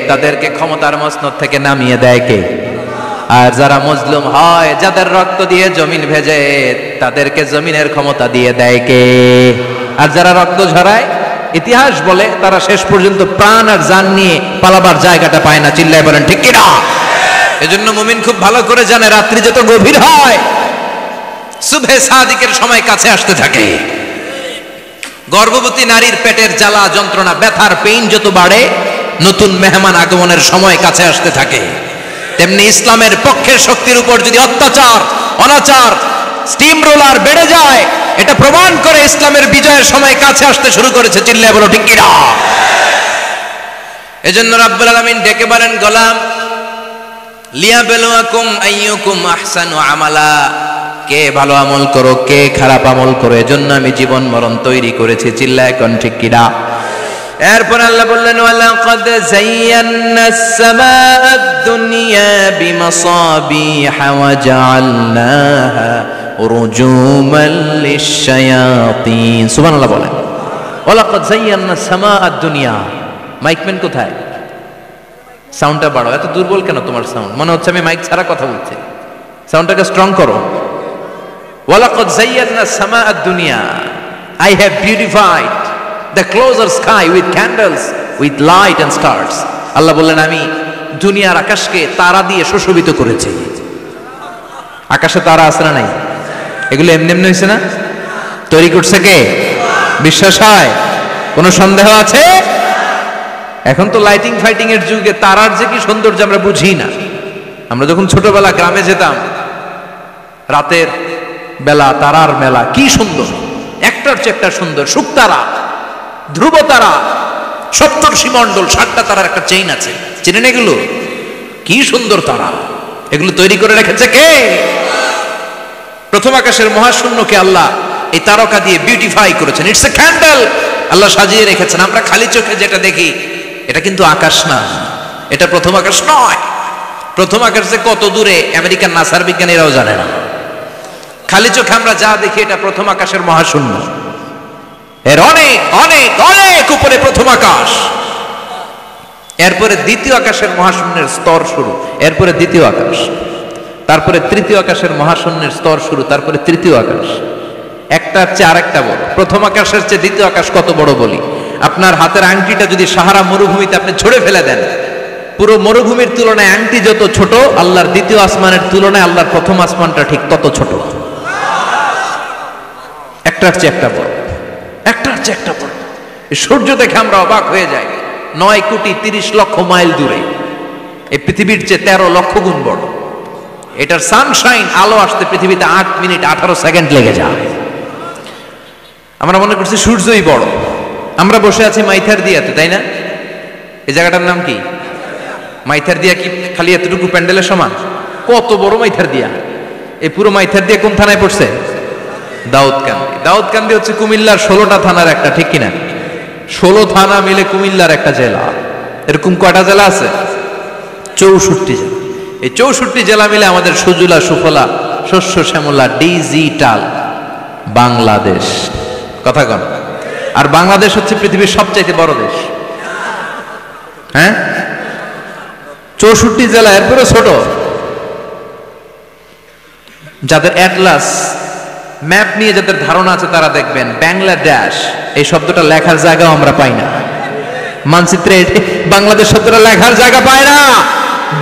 তাদেরকে ক্ষমতার মসনদ থেকে নামিয়ে দেয় কে? আর যারা মজলুম হয়, যাদের রক্ত দিয়ে জমিন ভেজে, তাদেরকে জমিনের ক্ষমতা দিয়ে দেয় কে? আর যারা রক্ত ঝরায়, ইতিহাস বলে তারা শেষ পর্যন্ত প্রাণ আর জান নিয়ে পালাবার জায়গাটা পায় না। চিল্লায় বলেন ঠিক কিনা? এজন্য মুমিন খুব ভালো করে জানে, রাত্রি যত গভীর হয়, সুবহে সাদিকের সময় কাছে আসতে থাকে। গর্ভবতী নারীর পেটের জ্বালা যন্ত্রণা, ব্যথার পেইন যত বাড়ে, নতুন মেহমান আগমনের সময় কাছে আসতে থাকে। তেমনি ইসলামের পক্ষের শক্তির উপর যদি অত্যাচার, অনাচার, স্টিম রোলার বেড়ে যায়, এটা প্রমাণ করে ইসলামের বিজয়ের সময় কাছে আসতে শুরু করেছে। চিল্লায় বলো ঠিক কিনা? এজন্য রাব্বুল আলামিন ডেকে বলেন, গোলাম লিয়াবলুয়াকুম আইয়ুকুম আহসানু আমালা। কে ভালো আমল করো, কে খারাপ আমল করো, এজন্য আমি জীবন মরণ তৈরি করেছি। চিল্লায় কোন ঠিক কিনা? এরপর আল্লাহ বললেন, ওয়ালাকাদ যায়্যানাস সামাআদ দুনিয়া বিমাসাবিহা ওয়া জাআলনাহা রুজুমান লিশ-শায়াতিন। সুবহানাল্লাহ বলেন। ওয়ালাকাদ যায়্যানাস সামাআদ দুনিয়া। মাইকম্যান কোথায়? সাউন্ডটা বাড়াও। এত দুর্বল কেন তোমার সাউন্ড? মনে হচ্ছে আমি মাইক ছাড়া কথা বলছি। সাউন্ডটাকে স্ট্রং করো। ওয়ালাকাদ যায়্যানাস সামাআদ দুনিয়া। I have beautified the closer sky with candles, with light and stars. আল্লাহ বললেন, আমি দুনিয়ার আকাশকে তারা দিয়ে সুশোভিত করেছি। আকাশে তারা আছে না নাই? এগুলো এমনি এমনি হয়েছে না? তৈরি করছে কে? বিশ্বাস হয়? কোনো সন্দেহ আছে? এখন তো লাইটিং ফাইটিং এর যুগে তারার যে কি সৌন্দর্য আমরা বুঝি না। আমরা যখন ছোটবেলা গ্রামে যেতাম, রাতের বেলা তারার মেলা, কি সুন্দর, একটার চেয়ে একটা সুন্দর। শুকতারা, ধ্রুব তারা, সপ্তর্ষিমণ্ডল, 7টা তারার একটা চেইন আছে, চেনেন এগুলো? কি সুন্দর তারা! এগুলো তৈরি করে রেখেছে কে? প্রথম আকাশের মহাশূন্যকে আল্লাহ এই তারকা দিয়ে বিউটিফাই করেছেন। It's a candle. আল্লাহ সাজিয়ে রেখেছেন। আমরা খালি চোখে যেটা দেখি এটা কিন্তু আকাশ না, এটা প্রথম আকাশ নয়। প্রথম আকাশ যে কত দূরে আমেরিকান নাসার বিজ্ঞানীরাও জানে না। খালি চোখে আমরা যা দেখি এটা প্রথম আকাশের মহাশূন্য। এর অনেক অনেক অনেক উপরে প্রথম আকাশ, এরপরে দ্বিতীয় আকাশের মহাশূন্যের স্তর শুরু, এরপরে দ্বিতীয় আকাশ, তারপরে তৃতীয় আকাশের মহাশূন্যের স্তর শুরু, তারপরে তৃতীয় আকাশ, একটার চেয়ে আরেকটা বড়। প্রথম আকাশের চেয়ে দ্বিতীয় আকাশ কত বড় বলি, আপনার হাতের আংটিটা যদি সাহারা মরুভূমিতে আপনি ছড়ে ফেলে দেন, পুরো মরুভূমির তুলনায় আংটি যত ছোট, আল্লাহর দ্বিতীয় আসমানের তুলনায় আল্লাহর প্রথম আসমানটা ঠিক তত ছোট। একটার চেয়ে একটা বড়, একটার চেয়ে একটা বড়। সূর্য দেখে আমরা অবাক হয়ে যাই, 9,30,00,000 মাইল দূরে, এই পৃথিবীর চেয়ে 13 লক্ষ গুণ বড়। এটার সানশাইন, আলো আসতে পৃথিবীতে 8 মিনিট 18 সেকেন্ড লেগে যায়। আমরা মনে করছি সূর্যই বড়। আমরা বসে আছি মাইথার দিয়াতে, তাই না? এই জায়গাটার নাম কি? মাইথার দিয়া। কি খালি এতটুকু প্যান্ডেলের সমান? কত বড় মাইথার দিয়া! এই পুরো মাইথার দিয়া কোন থানায় পড়ছে? দাউদকান্দি। দাউদকান্দি হচ্ছে কুমিল্লার 16টা থানার একটা, ঠিক কিনা? 16 থানা মিলে কুমিল্লার একটা জেলা। এরকম কয়টা জেলা আছে? 64 জেলা। এই 64 জেলা মিলে আমাদের সুজলা সুফলা শস্য শ্যামলা ডিজিটাল বাংলাদেশ। কথা কন। আর বাংলাদেশ হচ্ছে পৃথিবীর সবচাইতে বড় দেশ। হ্যাঁ, 64 জেলা, এরপরে ছোট। যাদের অ্যাটলাস ম্যাপ নিয়ে যাদের ধারণা আছে তারা দেখবেন বাংলাদেশ এই শব্দটা লেখার জায়গাও আমরা পাই না। মানচিত্রে বাংলাদেশ শব্দটা লেখার জায়গা পায় না।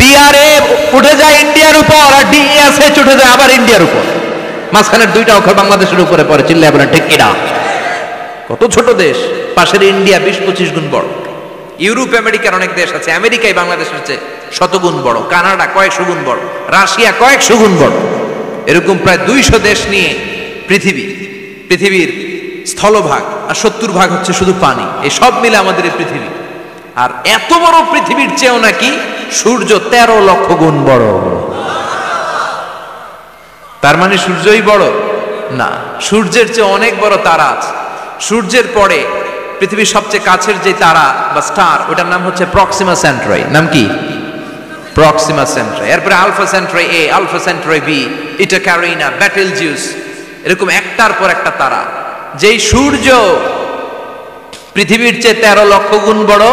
বিআরএ উঠে যায় ইন্ডিয়ার উপর, আর ডিএসএ উঠে যায় আবার ইন্ডিয়ার উপর। মাঝখানের দুইটা অক্ষর বাংলাদেশের উপরে পড়ে। চিল্লায় বলেন ঠিক কিনা? কত ছোট দেশ। পাশের ইন্ডিয়া 20-25 গুণ বড়। ইউরোপ আমেরিকার অনেক দেশ আছে, আমেরিকায় বাংলাদেশের চেয়ে 100 গুণ বড়। কানাডা কয়েকশো গুণ বড়, রাশিয়া কয়েকশো গুণ বড়। এরকম প্রায় 200 দেশ নিয়ে পৃথিবীর স্থলভাগ, আর 70% হচ্ছে শুধু পানি। এই সব মিলে আমাদের এই পৃথিবী। আর এত বড় পৃথিবীর চেয়েও নাকি সূর্য 13 লক্ষ গুণ বড়। তার মানে সূর্যই বড় না, সূর্যের চেয়ে অনেক বড় তারা আছে। সূর্যের পরে পৃথিবীর সবচেয়ে কাছের যে তারা বা স্টার, ওটার নাম হচ্ছে প্রক্সিমা সেন্ট্রাই। নাম কি? প্রক্সিমা সেন্ট্রাই। এরপরে আলফা সেন্ট্রাই এ, আলফা সেন্ট্রাই বি, ইটা ক্যারিনা, বেটেলজিউস, এরকম একটার পর একটা তারা। যেই সূর্য পৃথিবীর চেয়ে 13 লক্ষ গুণ বড়,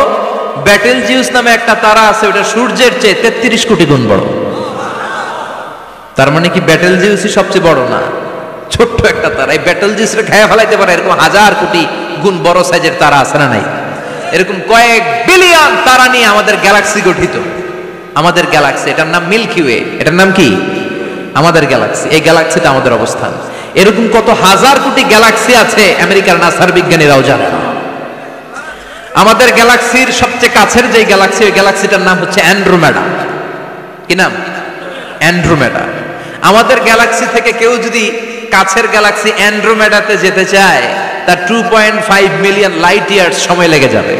বেটেলজিউস নামে একটা তারা আছে, ওটা সূর্যের চেয়ে 33 কোটি গুণ বড়। তার মানে কি বেটেলজিউসই সবচেয়ে বড় না? ছোট্ট একটা তারা। এই বেটেলজিউসরে খেয়ে ফেলাইতে পারে এরকম 1000 কোটি গুণ বড় সাইজের তারা আছে না নাই? এরকম কয়েক বিলিয়ন তারা নিয়ে আমাদের গ্যালাক্সি গঠিত। আমাদের গ্যালাক্সি, এটার নাম মিল্কি ওয়ে। এটার নাম কি? আমাদের গ্যালাক্সি। এই গ্যালাক্সিটা আমাদের অবস্থান। এরকম কত হাজার কোটি গ্যালাক্সি আছে আমেরিকার নাসার বিজ্ঞানীরাও জানে না। আমাদের গ্যালাক্সির সবচেয়ে কাছের যে গ্যালাক্সি, ওই গ্যালাক্সিটার নাম হচ্ছে অ্যান্ড্রোমেডা। কি নাম? অ্যান্ড্রোমেডা। আমাদের গ্যালাক্সি থেকে কেউ যদি কাছের গ্যালাক্সি অ্যান্ড্রোমেডাতে যেতে চায়, তার 2.5 মিলিয়ন লাইট ইয়ার্স সময় লেগে যাবে।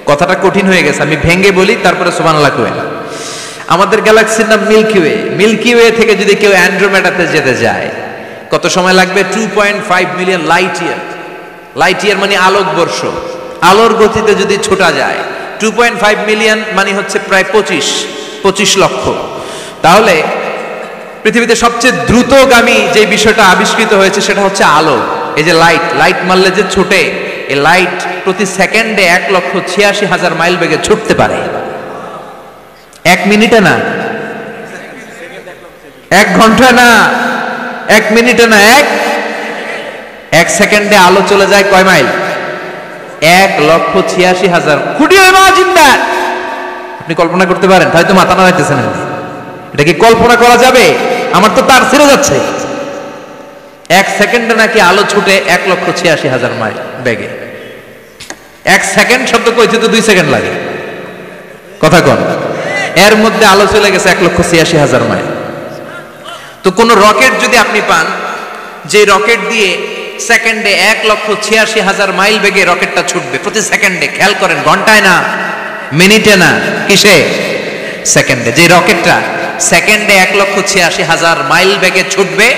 কথাটা কঠিন হয়ে গেছে, আমি ভেঙে বলি, তারপরে সুবহানাল্লাহ কই। আমাদের গ্যালাক্সির নাম মিল্কি ওয়ে। মিল্কি ওয়ে থেকে যদি কেউ অ্যান্ড্রোমেডাতে যেতে যায়, কত সময় লাগবে? 2.5 million light year. Light year মানে আলোকবর্ষ। আলোর গতিতে যদি ছোটা যায়, 2.5 মিলিয়ন মানে হচ্ছে প্রায় 25 লক্ষ। তাহলে পৃথিবীতে সবচেয়ে দ্রুতগামী যে বিষয়টা আবিষ্কৃত হয়েছে সেটা হচ্ছে আলো। এই যে লাইট মারলে যে ছোটে, এই লাইট প্রতি সেকেন্ডে 1,86,000 মাইল বেগে ছুটতে পারে। 1 মিনিটে না, 1 ঘন্টা না, 1 মিনিটে না, 1 সেকেন্ডে আলো চলে যায় কয় mile? 1,86,000। Could you imagine that? আপনি কল্পনা করতে পারেন? হয়তো মাথা নাড়াইতেছেন। এটা কি কল্পনা করা যাবে? আমার তো তার ছেড়ে যাচ্ছে। 1 সেকেন্ডে নাকি আলো ছুটে 1,86,000 মাইল বেগে। 1 সেকেন্ড শব্দ কইতে তো 2 সেকেন্ড লাগে। কথা কন। এর মধ্যে আলো চলে গেছে 1,86,000 মাইল। তো কোন রকেট যদি আপনি পান, যে রকেট দিয়ে সেকেন্ডে 1,86,000 মাইল বেগে রকেটটা ছুটবে প্রতি সেকেন্ডে, খেয়াল করেন, ঘন্টায় না, মিনিটে না, কিসে? সেকেন্ডে। যে রকেটটা সেকেন্ডে 1,86,000 মাইল বেগে ছুটবে,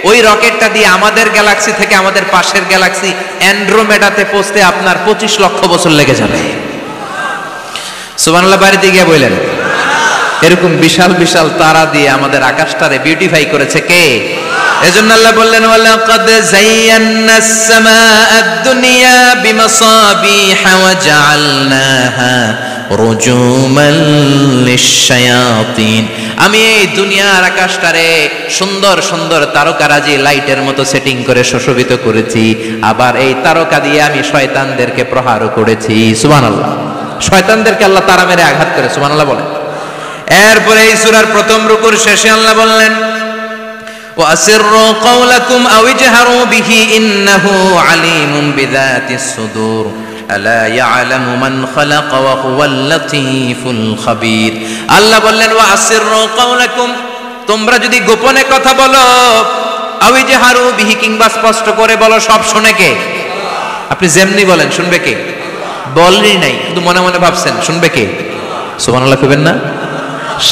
ওই রকেটটা দিয়ে আমাদের গ্যালাক্সি থেকে আমাদের পাশের গ্যালাক্সি অ্যান্ড্রোমেডাতে পৌঁছতে আপনার 25 লক্ষ বছর লেগে যাবে। সুবহানাল্লাহ বাড়িতে গিয়ে বললেন। এরকম বিশাল বিশাল তারা দিয়ে আমাদের আকাশটারে বিউটিফাই করেছে কে? এজন্য আল্লাহ বললেন, ওয়ালাকাদ যায়্যানাস সামাআদ দুনিয়া বিমাসাবিহা ওয়া জাআলনাহা রুজুমান লিশ-শায়াতিন। আমি এই দুনিয়ার আকাশটারে সুন্দর সুন্দর তারকারাজি লাইটের মতো সেটিং করে সুশোভিত করেছি, আবার এই তারকা দিয়ে আমি শয়তানদেরকে প্রহারও করেছি। সুবহানাল্লাহ। শয়তানদেরকে আল্লাহ তারা মেরে আঘাত করে। সুবহানাল্লাহ বলেন। এরপরে এই সূরার প্রথম রুকুর শেষে আল্লাহ বললেন, وَأَسِرُّوا قَوْلَكُمْ أَوِ اجْهَرُوا بِهِ إِنَّهُ عَلِيمٌ بِذَاتِ الصُّدُورِ أَلَا يَعْلَمُ مَنْ خَلَقَ وَهُوَ اللَّطِيفُ الْخَبِيرُ। আল্লাহ বললেন, وَأَسِرُّوا قَوْلَكُمْ, তোমরা যদি গোপনে কথা বলো, أَوِ اجْهَرُوا بِهِ, কিংবা স্পষ্ট করে বলো, সব শুনে কে? আপনি যেমনি বলেন শুনবে কে? বলেনই নাই, শুধু মনে মনে ভাবছেন, শুনবে কে? সুবহানাল্লাহ কইবেন না?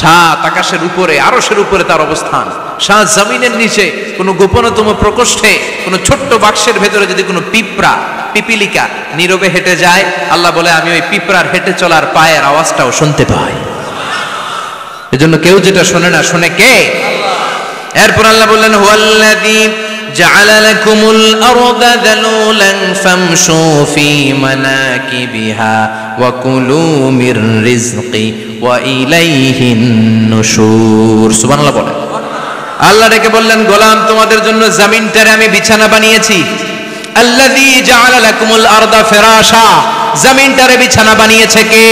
সাত আকাশের উপরে, আরশের উপরে তার অবস্থান, সাত জমিনের নিচে কোনো গোপনতম প্রকোষ্ঠে, কোনো ছোট্ট বাক্সের ভেতরে যদি কোনো পিঁপড়া, পিপিলিকা নীরবে হেঁটে যায়, আল্লাহ বলে আমি ওই পিঁপড়ার হেঁটে চলার পায়ের আওয়াজটাও শুনতে পাই। এজন্য কেউ যেটা শোনে না, শোনে কে? এরপর আল্লাহ বললেন, হুয়াল্লাযী জাআলা লাকুমুল আরদা যালুলান ফামশু ফি মানাকিবিহা ওয়া কুলু মির রিজকি ওয়া ইলাইহিন নুশুর। সুবহানাল্লাহ বলেন। আল্লাহ ডেকে বললেন, গোলাম তোমাদের জন্য জমিনটারে আমি বিছানা বানিয়েছি। আল্লাযী জাআলা লাকুমুল আরদা ফিরাশা, জমিনটারে বিছানা বানিয়েছে কে?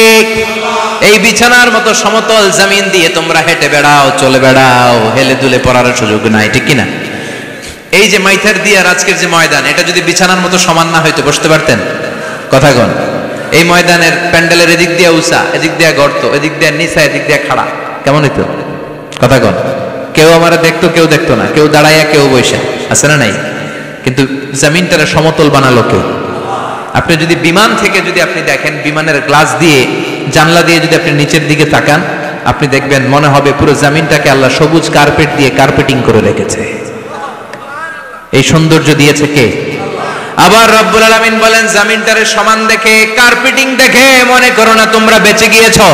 এই বিছানার মতো সমতল জমিন দিয়ে তোমরা হেঁটে বেড়াও, চলে বেড়াও, হেলে দুলে পড়ার সুযোগ নাই, ঠিক কিনা? এই যে মাইথার দিয়ার আজকের যে ময়দান, এটা যদি বিছানার মতো সমান না হইতো বসতে পারতেন? কথা কন। এই ময়দানের প্যান্ডেলের এদিক দিয়ে উঁচা, এদিক দিয়ে গর্ত, এদিক দিয়ে নিচা, এদিক দিয়ে খাড়া, কেমন হইতো? কথা কন। কেউ আমার দেখতো, কেউ দেখতো না, কেউ দাঁড়াইয়া, কেউ বসে, আছে না নাই? কিন্তু জমিনটারে সমতল বানালো কে? আপনি যদি বিমান থেকে যদি আপনি দেখেন, বিমানের গ্লাস দিয়ে, জানলা দিয়ে যদি আপনি নিচের দিকে তাকান, আপনি দেখবেন মনে হবে পুরো জমিনটাকে আল্লাহ সবুজ কার্পেট দিয়ে কার্পেটিং করে রেখেছে। এই সৌন্দর্য দিয়েছে কে? আবার রব্বুল আলামিন বলেন, জমিনটারে সমান দেখে, কার্পেটিং দেখে মনে করো না তোমরা বেঁচে গিয়েছো।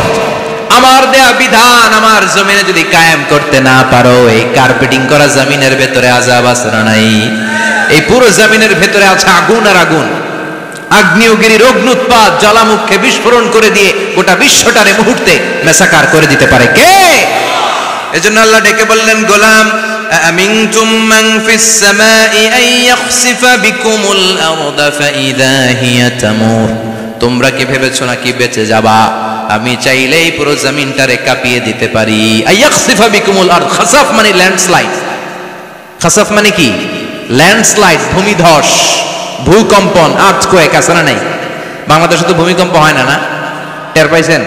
আমার দেয়া বিধান আমার জমিনে যদি কায়েম করতে না পারো, এই কার্পেটিং করা জমিনের ভেতরে আযাব আছে না নাই? এই পুরো জমিনের ভেতরে আছে আগুন আর আগুন। আগ্নেয়গিরির অগ্নুৎপাত জ্বালামুখে বিস্ফোরণ করে দিয়ে গোটা বিশ্বটারে মুহূর্তে মেসাকার করে দিতে পারে কে? এজন্য আল্লাহ ডেকে বললেন, গোলাম আমিনতুম মান ফিস সামাই আন ইয়াখসিফা বিকুমুল আরদা ফাইদা হিয়া তামুর, তোমরা কি ভেবেছো নাকি বেঁচে যাবা? আমি চাইলেই পুরো জমিনটারে কাঁপিয়ে দিতে পারি। আন ইয়াখসিফা বিকুমুল আরদ, খাসাফ মানে ল্যান্ডস্লাইড। খাসাফ মানে কি? ল্যান্ডস্লাইড, ভূমিধস, ভূকম্পন, আর্থকোয়েক, আছে না নাই? বাংলাদেশে তো ভূমিকম্প হয় না, না? টের পাইছেন?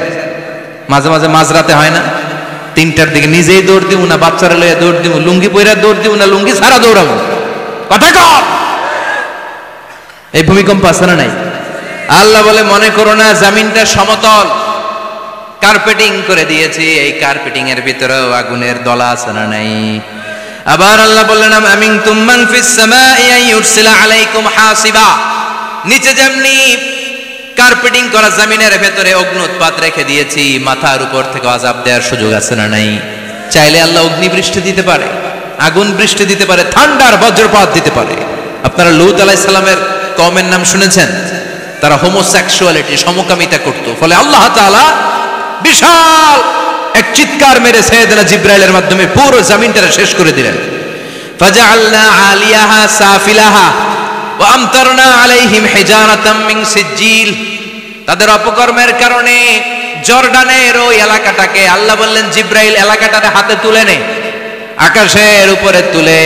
মাঝে মাঝে মাঝরাতে হয় না? 3টার দিকে নিজেই দৌড় দিব না বাচ্চারা লইয়া দৌড় দিব, লুঙ্গি পইরা দৌড় দিব না লুঙ্গি ছাড়া দৌড়াবো? কথা কর। এই ভূমিকম্প আছে না নাই? আল্লাহ বলে, মনে করো না জমিনটা সমতল, কার্পেটিং করে দিয়েছি, এই কার্পেটিং এর ভিতরেও আগুনের দলা আছে না নাই? আবার আল্লাহ বললেন, আমিনতুম মান ফিস সামাই আন ইউরসিলা আলাইকুম হাসিবা, নিচে যেমনি কার্পেটিং করা জমিনের ভেতরে অগ্নুৎপাত রেখে দিয়েছি, মাথার উপর থেকে আযাব দেওয়ার সুযোগ আছে না নাই? চাইলে আল্লাহ অগ্নি বৃষ্টি দিতে পারে, আগুন বৃষ্টি দিতে পারে, ঠান্ডার বজ্রপাত দিতে পারে। আপনারা লূত আলাইহিস সালামের কওমের নাম শুনেছেন? তারা হোমোসেক্সুয়ালিটি, সমকামিতা করত, ফলে আল্লাহ তাআলা বিশাল এক চিৎকার মেরে সাইয়েদনা জিবরাইলের মাধ্যমে পুরো জমিনটারে শেষ করে দিলেন। ফাজআলনা আলিয়াহা সাফিলাহা ওয়া আমতারনা আলাইহিম হিজারাতাম মিন সিজিল, তাদের অপকর্মের কারণে জর্ডানের ওই এলাকাটাকে আল্লাহ বললেন, জিবরাইল এলাকাটারে হাতে তুলে নে, আকাশের উপরে তুলে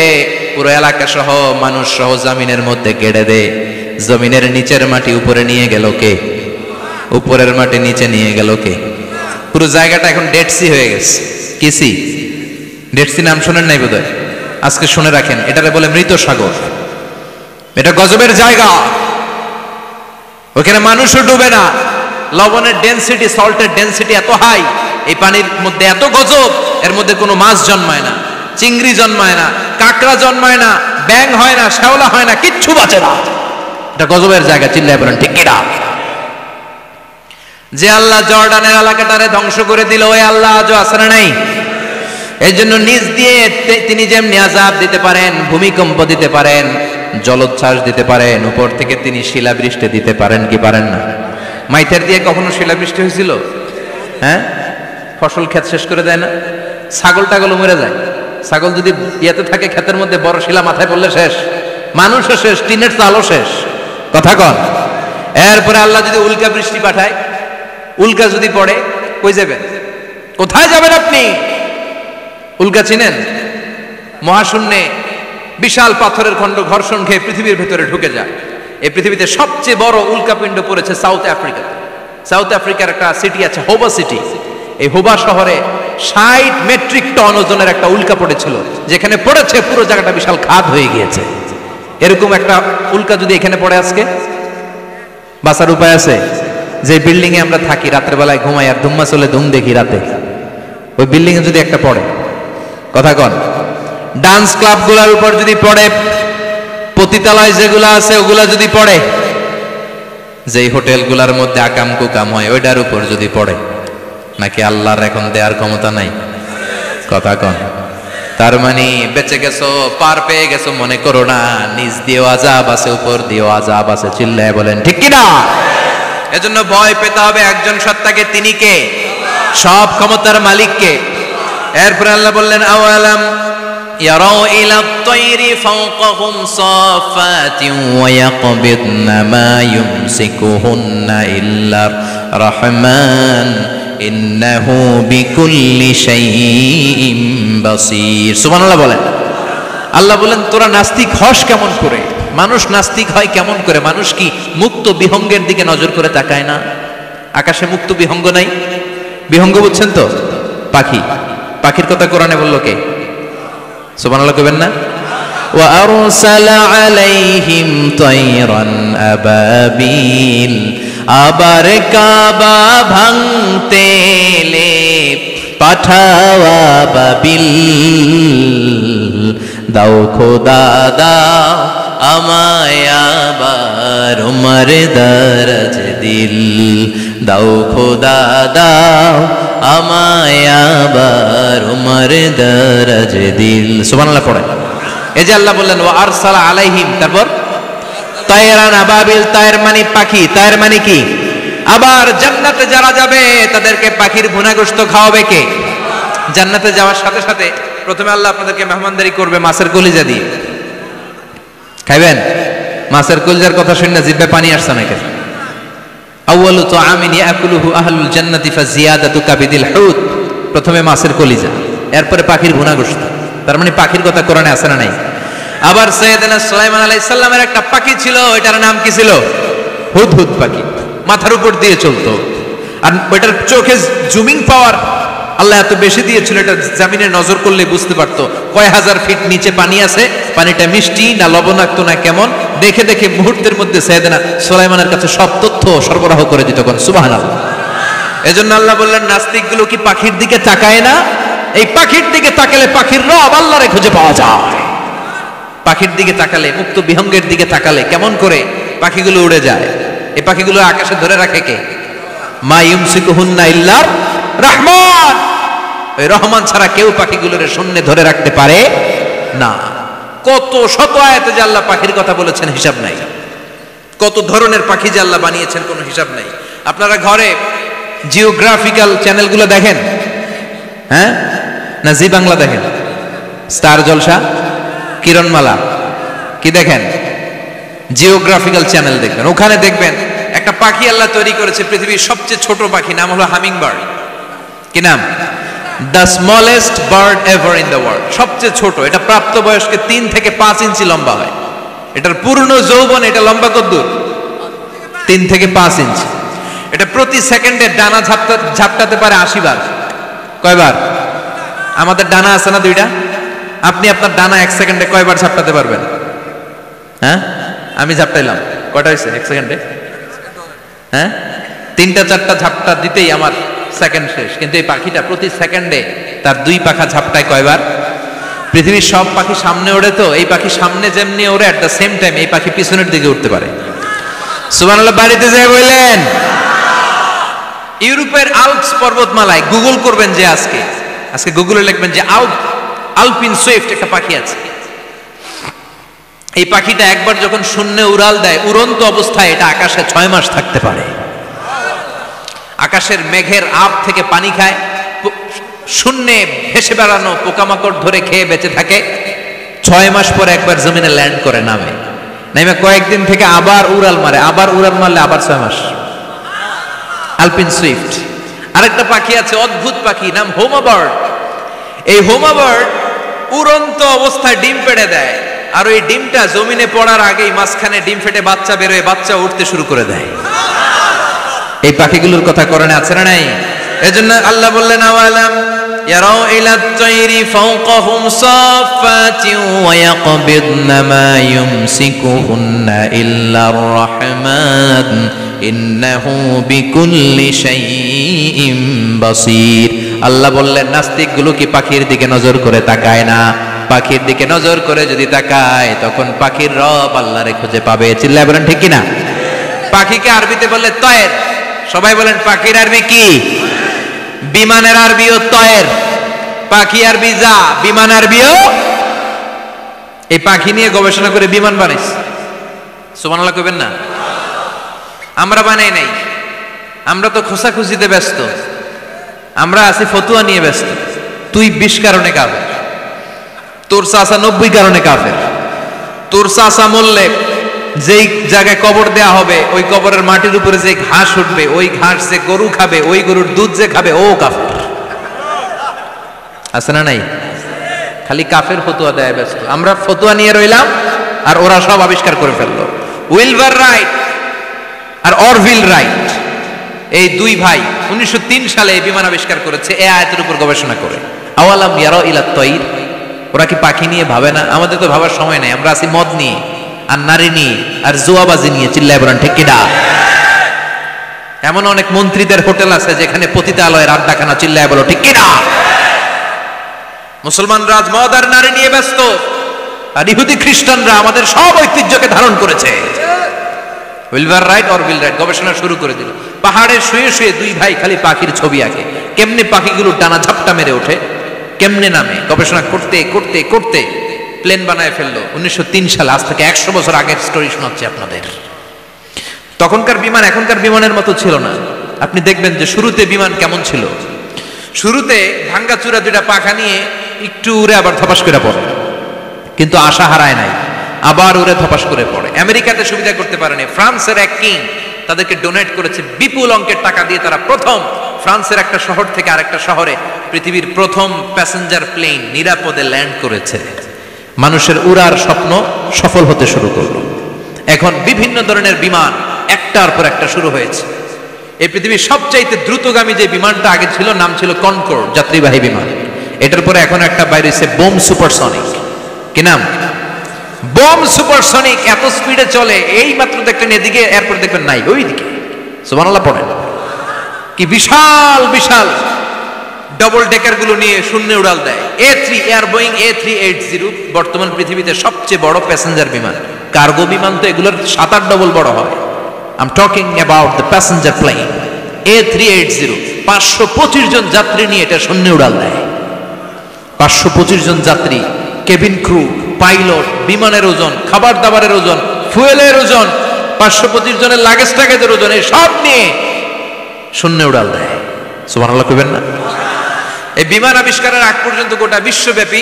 পুরো এলাকা সহ মানুষ সহ জমিনের মধ্যে গেড়ে দে। জমিনের নিচের মাটি উপরে নিয়ে গেল কে? উপরের মাটি নিচে নিয়ে গেল কে? পুরো জায়গাটা এখন ডেড সি হয়ে গেছে। কি সি? ডেড সি নাম শোনেন নাই বোধহয়? আজকে শুনে রাখেন, এটারে বলে মৃত সাগর। এটা গজবের জায়গা, ওখানে মানুষও ডুবে না। লবণের ডেনসিটি, সল্টের ডেনসিটি এত হাই, এই পানির মধ্যে এত গজব, এর মধ্যে কোনো মাছ জন্মায় না, চিংড়ি জন্মায় না, কাঁকড়া জন্মায় না, ব্যাং হয় না, শ্যাওলা হয় না, কিচ্ছু বাঁচে না। এটা গজবের জায়গা, চিল্লায় বলেন ঠিক কিনা? যে আল্লাহ জর্ডানের এলাকাটারে ধ্বংস করে দিল, ওই আল্লাহ আজও আছে না নাই? এই জন্য নিজ দিয়ে তিনি যেমনি আযাব দিতে পারেন, ভূমিকম্প দিতে পারেন, জলোচ্ছ্বাস দিতে পারেন, উপর থেকে তিনি শিলাবৃষ্টি দিতে পারেন কি পারেন না? মাইথার দিয়ে কখনো শিলাবৃষ্টি হয়েছিল? হ্যাঁ, ফসল ক্ষেত শেষ করে দেয় না? ছাগল টাগল মরে যায়। ছাগল যদি ইয়েতে থাকে ক্ষেতের মধ্যে, বড় শিলা মাথায় পড়লে শেষ, মানুষও শেষ, টিনের চালও শেষ। কথা কন। এরপরে আল্লাহ যদি উল্কা বৃষ্টি পাঠায়, উল্কা যদি পড়ে, কই যাবেন? কোথায় যাবেন আপনি? উল্কা চিনেন? মহাশূন্যে বিশাল পাথরের খণ্ড ঘর্ষণ খেয়ে পৃথিবীর ভেতরে ঢুকে যায়। এই পৃথিবীতে সবচেয়ে বড় উল্কাপিণ্ড পড়েছে সাউথ আফ্রিকাতে। সাউথ আফ্রিকার একটা সিটি আছে হোবা সিটি। এই হোবা শহরে 60 মেট্রিক টন ওজনের একটা উল্কা পড়েছিল, যেখানে পড়েছে পুরো জায়গাটা বিশাল খাদ হয়ে গিয়েছে। এরকম একটা উল্কা যদি এখানে পড়ে আজকে, বাঁচার উপায় আছে? যে বিল্ডিং এ আমরা থাকি, রাতের বেলায় ঘুমাই আর ধুম্মা চলে ধুম দেখি রাতে, ওই বিল্ডিং এ যদি একটা পড়ে, কথা কন, ডান্স ক্লাব গুলার উপর যদি পড়ে, পতিতালয় যেগুলো আছে ওগুলা যদি পড়ে, যেই হোটেল গুলার মধ্যে আকাম কুকাম হয় ওইটার উপর যদি পড়ে, নাকি আল্লাহর এখন দেওয়ার ক্ষমতা নাই? কথা কন। তার মানে বেঁচে গেছো, পার পেয়ে গেছো মনে করো না, নিজ দিয়েও আযাব আছে, উপর দিয়েও আযাব আছে। চিল্লায় বলেন ঠিক কিনা? এজন্য ভয় পেতে হবে একজন সত্তাকে, তিনি কে? সব ক্ষমতার মালিককে। এরপর আল্লাহ বললেন আওয়ালাম ইয়ারাউ ইলা আত-তায়রি ফাওকাহুম সাফাতিন ওয়া ইয়াকবিদনা মা ইউমসিকুহুন্না ইল্লা রাহমান ইন্নাহু বিকুল্লি শাইইন বাসীর। সুবহানাল্লাহ বলেন। আল্লাহ বলেন তোরা নাস্তিক হস কেমন করে? মানুষ নাস্তিক হয় কেমন করে? মানুষ কি মুক্ত বিহঙ্গের দিকে নজর করে তাকায় না? আকাশে মুক্ত বিহঙ্গ নাই? বিহঙ্গ বুঝছেন তো? পাখি। পাখির কথা কোরআনে বলল কে? সুবহানাল্লাহ কইবেন না? ওয়া আরসালা আলাইহিম তায়রান আবাবিল। আবার কাবা ভাঙতে এলে পাঠাওয়া বাবিল। দাও খোদা দাও আমায় আবার উমর দরজ দিল। দাও খোদা দাও আমায় আবার উমর দরজ দিল। সুবহানাল্লাহ পড়ে। এই যে আল্লাহ বললেন ওয়া আরসালা আলাইহিম, তারপর তায়রান আবাবিল। তায়ের মানে পাখি, তায়ের মানে কি? আবার জান্নাতে যারা যাবে তাদেরকে পাখির ভুনাগোশত খাওয়াবে কে? জান্নাতে যাওয়ার সাথে সাথে প্রথমে আল্লাহ আপনাদেরকে মেহমানদারি করবে মাছের কলিজা দিয়ে। খাইবেন? মাছের কলিজার কথা শুনে জিহ্বায় পানি আসছে নাকি? আউয়ালু তুআমিন ইয়াকুলুহু আহলুল জান্নাতি ফাজিয়াদাতু কাবিদিল হুত। প্রথমে মাছের কলিজা, এরপরে পাখির ভুনাগোশত। তার মানে পাখির কথা কোরআনে আছে না নাই? আবার সাইয়েদনা সুলাইমান আলাইহিস সালামের একটা পাখি ছিল, এটার নাম কি ছিল? হুদহুদ পাখি। মাথার উপর দিয়ে চলতো, আর ওইটার চোখে জুমিং পাওয়ার আল্লাহ এত বেশি দিয়েছিল, এটা জমিনে নজর করলে বুঝতে পারতো কয় হাজার ফিট নিচে পানি আছে, পানিটা মিষ্টি না লবণাক্ত না কেমন, দেখে দেখে মুহূর্তের মধ্যে সাইয়েদনা সুলাইমানের কাছে সব তথ্য সরবরাহ করে দিত। কোন সুবহানাল্লাহ। এজন্য আল্লাহ বললেন নাস্তিকগুলো কি পাখির দিকে তাকায় না? এই পাখির দিকে তাকালে পাখির রব আল্লাহরে খুঁজে পাওয়া যায়। পাখির দিকে তাকালে, মুক্ত বিহঙ্গের দিকে তাকালে কেমন করে পাখিগুলো উড়ে যায়। এই পাখিগুলো আকাশে ধরে রাখে কে? মা ইউমসিকুহুন্না ইল্লার রহমান। ওই রহমান ছাড়া কেউ পাখিগুলোর শূন্যে ধরে রাখতে পারে না। কত শত আয়াতে যে আল্লাহ পাখির কথা বলেছেন হিসাব নাই। কত ধরনের পাখি যে আল্লাহ বানিয়েছেন কোনো হিসাব নাই। আপনারা ঘরে জিওগ্রাফিক্যাল চ্যানেলগুলো দেখেন? হ্যাঁ, না জি বাংলা দেখেন? স্টার জলসা, কিরণমালা, কি দেখেন? জিওগ্রাফিক্যাল চ্যানেল দেখবেন। ওখানে দেখবেন একটা পাখি আল্লাহ তৈরি করেছে, পৃথিবীর সবচেয়ে ছোট পাখি, নাম হলো হামিং বার্ড। কি নাম? The smallest bird ever in the world. সবচেয়ে ছোট। এটা প্রাপ্তবয়স্কে 3 থেকে 5 ইঞ্চি লম্বা হয়। এটার পূর্ণ যৌবন এটা লম্বা কতদূর? 3 থেকে 5 ইঞ্চি। এটা প্রতি সেকেন্ডে ডানা ঝাপটাতে পারে 80 বার। কয়বার? আমাদের ডানা আছে না 2টা? আপনি আপনার ডানা 1 সেকেন্ডে কয়বার ঝাপটাতে পারবেন? হ্যাঁ, আমি ঝাপটাইলাম, কয়টা হয়েছে 1 সেকেন্ডে? হ্যাঁ, 3টা 4টা ঝাপটা দিতেই আমার সেকেন্ড শেষ। কিন্তু এই পাখিটা প্রতি সেকেন্ডে তার 2 পাখা ঝাপটায় কয়বার? পৃথিবীর সব পাখি সামনে ওড়ে, তো এই পাখি সামনে যেমনি ওড়ে, এট দ্য সেম টাইম এই পাখি পিছনের দিকে উঠতে পারে। সুবহানাল্লাহ। বাড়িতে যায় বললেন। ইউরোপের আল্পস পর্বতমালায় গুগল করবেন যে আজকে গুগলে লিখবেন যে আলপিন সুইফট একটা পাখি আছে। এই পাখিটা একবার যখন শূন্যে উড়াল দেয়, উড়ন্ত অবস্থায় এটা আকাশে 6 মাস থাকতে পারে। আকাশের মেঘের আপ থেকে পানি খায়, শূন্যে ভেসে বেড়ানো পোকামাকড় ধরে খেয়ে বেঁচে থাকে, 6 মাস পরে একবার জমিনে ল্যান্ড করে নামে, নামে কয়েকদিন থেকে আবার উড়াল মারে, আবার উড়াল মারলে আবার 6 মাস। আলপিন সুইফট। আরেকটা পাখি আছে, অদ্ভুত পাখি, নাম হোমা বার্ড। এই হোমা বার্ড উড়ন্ত অবস্থায় ডিম পেড়ে দেয়, আর ওই ডিমটা জমিনে পড়ার আগেই মাঝখানে ডিম ফেটে বাচ্চা বেরোয়, বাচ্চা উঠতে শুরু করে দেয়। এই পাখিগুলোর কথা কোরআনে আছে না নাই? এজন্য আল্লাহ বললেন, আওয়ালাম ইয়ারাউ ইলাত তায়রি ফাওকাহুম সাফাতিন ওয়া ইয়াকবিদনা মা ইউমসিকুহুন্না ইল্লার রাহমান ইন্নাহু বিকুল্লি শাইইন বাসীর। আল্লাহ বললেন, নাস্তিকগুলো কি পাখির দিকে নজর করে তাকায় না? পাখির দিকে নজর করে যদি তাকায়, তখন পাখির রব আল্লাহরে খুঁজে পাবে। চিল্লায় বলেন ঠিক কিনা? পাখিকে আরবিতে বললে তয়ের। সবাই বলেন, পাখির আরবি কি? বিমানের আরবিও তয়ের। পাখি আরবি যা, বিমান আরবিও। এই পাখি নিয়ে গবেষণা করে বিমান বানাইছে। সুবহানাল্লাহ কইবেন না? আমরা বানাই নাই, আমরা তো খোঁজাখুঁজিতে ব্যস্ত, আমরা আছি ফতুয়া নিয়ে ব্যস্ত। তুই 20 কারণে কাফের, তোর চাচা 90 কারণে কাফের। তোর চাচা মরলে যেই জায়গায় কবর দেয়া হবে, ওই কবরের মাটির উপরে যে ঘাস উঠবে, ওই ঘাস যে গরু খাবে, ওই গরুর দুধ যে খাবে, ও কাফের। আছে না নাই? খালি কাফের ফতুয়া দেয় ব্যস্ত। আমরা ফতুয়া নিয়ে রইলাম, আর ওরা সব আবিষ্কার করে ফেললো। উইলবার রাইট আর অরভিল রাইট, এই দুই ভাই 1903 সালে এই বিমান আবিষ্কার করেছে, এই আয়াতের উপর গবেষণা করে। আওয়ালাম ইয়ারাউ ইলাত তায়র, ওরা কি পাখি নিয়ে ভাবে না? আমাদের তো ভাবার সময় নাই, আমরা আছি মদ নিয়ে আর নারী নিয়ে আর জুয়াবাজি নিয়ে। চিল্লায় বলেন ঠিক কিনা? এমন অনেক মন্ত্রীদের হোটেল আছে যেখানে পতিতালয়ের আড্ডাখানা। চিল্লায় বলো ঠিক কিনা? মুসলমানরা আজ মদ আর নারী নিয়ে ব্যস্ত, আর ইহুদি খ্রিস্টানরা আমাদের সব ঐতিহ্যকে ধারণ করেছে। Wilbur right or will write গবেষণা শুরু করে দিল। পাহাড়ে শুয়ে শুয়ে দুই ভাই খালি পাখির ছবি আঁকে, কেমনে পাখিগুলো ডানা ঝাপটা মেরে ওঠে, কেমনে নামে। গবেষণা করতে করতে করতে প্লেন বানায় ফেললো 1903 সালে। আজ থেকে 100 বছর আগের স্টোরি শোনাচ্ছি আপনাদের। তখনকার বিমান এখনকার বিমানের মতো ছিল না। আপনি দেখবেন যে শুরুতে বিমান কেমন ছিল। শুরুতে ভাঙ্গাচুরা দুটা পাখা নিয়ে একটু উড়ে আবার ধপাস করে পড়ে, কিন্তু আশা হারায় নাই, আবার উড়ে ধপাস করে পড়ে। আমেরিকাতে সুবিধা করতে পারেনি। ফ্রান্সের এক কিং তাদেরকে ডোনেট করেছে বিপুল অঙ্কের টাকা দিয়ে। তারা প্রথম ফ্রান্সের একটা শহর থেকে আরেকটা শহরে পৃথিবীর প্রথম প্যাসেঞ্জার প্লেন নিরাপদে ল্যান্ড করেছে। মানুষের উড়ার স্বপ্ন সফল হতে শুরু করলো। এখন বিভিন্ন ধরনের বিমান একটার পর একটা শুরু হয়েছে। এই পৃথিবীর সবচাইতে দ্রুতগামী যে বিমানটা আগে ছিল, নাম ছিল কনকর্ড, যাত্রীবাহী বিমান। এটার পরে এখন একটা বাইরে হয়েছে বোম সুপারসনিক। কি নাম? Bomb supersonic. এত স্পিডে চলে, এই মাত্র দেখলেন এদিকে, এরপর দেখবেন নাই ওইদিকে। সুবহানাল্লাহ পড়েন। কি বিশাল বিশাল ডবল ডেকার গুলো নিয়ে শূন্যে উড়াল দেয়। A3 এয়ার বোয়িং A380 বর্তমান পৃথিবীতে সবচেয়ে বড় প্যাসেঞ্জার বিমান। কার্গো বিমান তো এগুলোর 7-8 ডবল বড় হয়। I am talking about the passenger plane A380। 525 জন যাত্রী নিয়ে এটা শূন্যে উড়াল দেয়। 525 জন যাত্রী, কেবিন ক্রু, পাইলট, বিমানের ওজন, খাবার দাবারের ওজন, ফুয়েলের ওজন, 525 জনের লাগেজ টাগেজের ওজন, এই সব নিয়ে শূন্যে উড়াল দেয়। সুবহানাল্লাহ কইবেন না? এই বিমান আবিষ্কারের আগ পর্যন্ত গোটা বিশ্বব্যাপী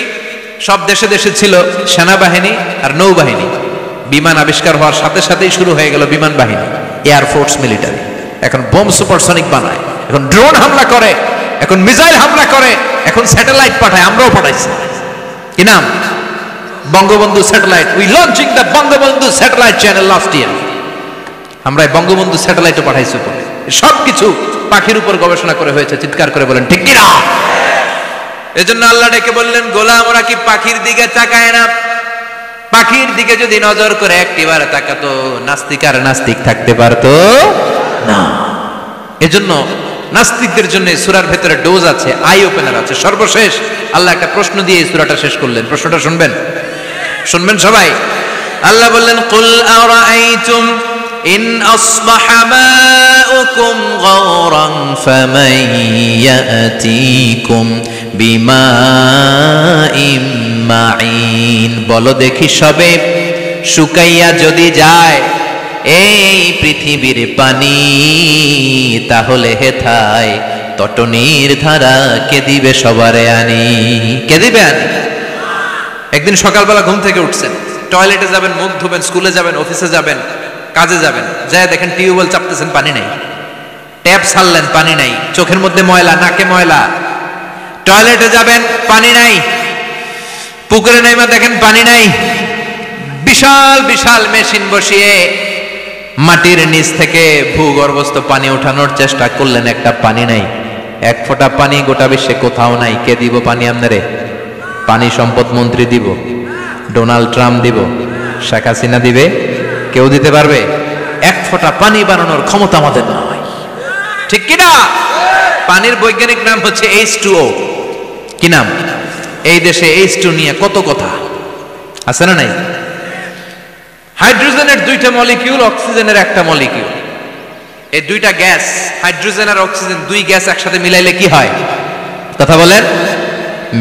সব দেশে দেশে ছিল সেনাবাহিনী আর নৌবাহিনী। বিমান আবিষ্কার হওয়ার সাথে সাথেই শুরু হয়ে গেল বিমান বাহিনী, এয়ারফোর্স, মিলিটারি। এখন বোম সুপারসনিক বানায়, এখন ড্রোন হামলা করে, এখন মিসাইল হামলা করে, এখন স্যাটেলাইট পাঠায়। আমরাও পাঠাইছি। কি নাম? Bangabandhu satellite. We launching the Bangabandhu satellite channel last year. আমরা বঙ্গবন্ধু স্যাটেলাইটও পাঠাইছি। সবকিছু পাখির উপর গবেষণা করে হয়েছে। চিৎকার করে বলেন ঠিক কিনা? এজন্য আল্লাহ ডেকে বললেন, গোলাম ওরা কি পাখির দিকে তাকায় না? পাখির দিকে যদি নজর করে একটিবার তাকাতো, নাস্তিক আর নাস্তিক থাকতে পারতো না। এজন্য নাস্তিকদের জন্য সূরার ভেতরে ডোজ আছে, আই ওপেনার আছে। সর্বশেষ আল্লাহ একটা প্রশ্ন দিয়ে এই সূরাটা শেষ করলেন। প্রশ্নটা শুনবেন? শুনবেন সবাই? আল্লাহ বললেন, কুল আরাআইতুম ইন আসবাহা মাউকুম গাওরান ফামান ইয়াতিকুম বিমাইম মাইন। বলো দেখি সবে, শুকাইয়া যদি যায় এই পৃথিবীর পানি, তাহলে হেথায় তটনির ধারা কে দিবে সবারে আনি, কে দিবে আনি। একদিন সকালবেলা ঘুম থেকে উঠছেন, টয়লেটে যাবেন, মুখ ধুবেন, স্কুলে যাবেন, অফিসে যাবেন, কাজে যাবেন, যায় দেখেন টিউবওয়েল চাপতেছেন, পানি নাই। ট্যাপ ছাড়লেন, পানি নাই। চোখের মধ্যে ময়লা, নাকে ময়লা। টয়লেটে যাবেন, পানি নাই। পুকুরে নাইমা দেখেন পানি নাই। বিশাল বিশাল মেশিন বসিয়ে মাটির নিচ থেকে ভূগর্ভস্থ পানি ওঠানোর চেষ্টা করলেন, একটা পানি নাই। এক ফোঁটা পানি গোটা বিশ্বে কোথাও নাই। কে দিব পানি আপনারে? পানি সম্পদ মন্ত্রী দিব, ডোনাল্ড ট্রাম্প দিব, শেখ হাসিনা দিবে? কেউ দিতে পারবে? এক ফোঁটা পানি বানানোর ক্ষমতা আমাদের নয়, ঠিক কিনা? পানির বৈজ্ঞানিক নাম হচ্ছে H2O। কি নাম? এই দেশে H2 নিয়ে কত কথা আছে না নাই? হাইড্রোজেনের দুইটা মলিকিউল, অক্সিজেনের একটা মলিকিউল। এই দুইটা গ্যাস, হাইড্রোজেন আর অক্সিজেন, দুই গ্যাস একসাথে মিলাইলে কি হয়? কথা বলেন।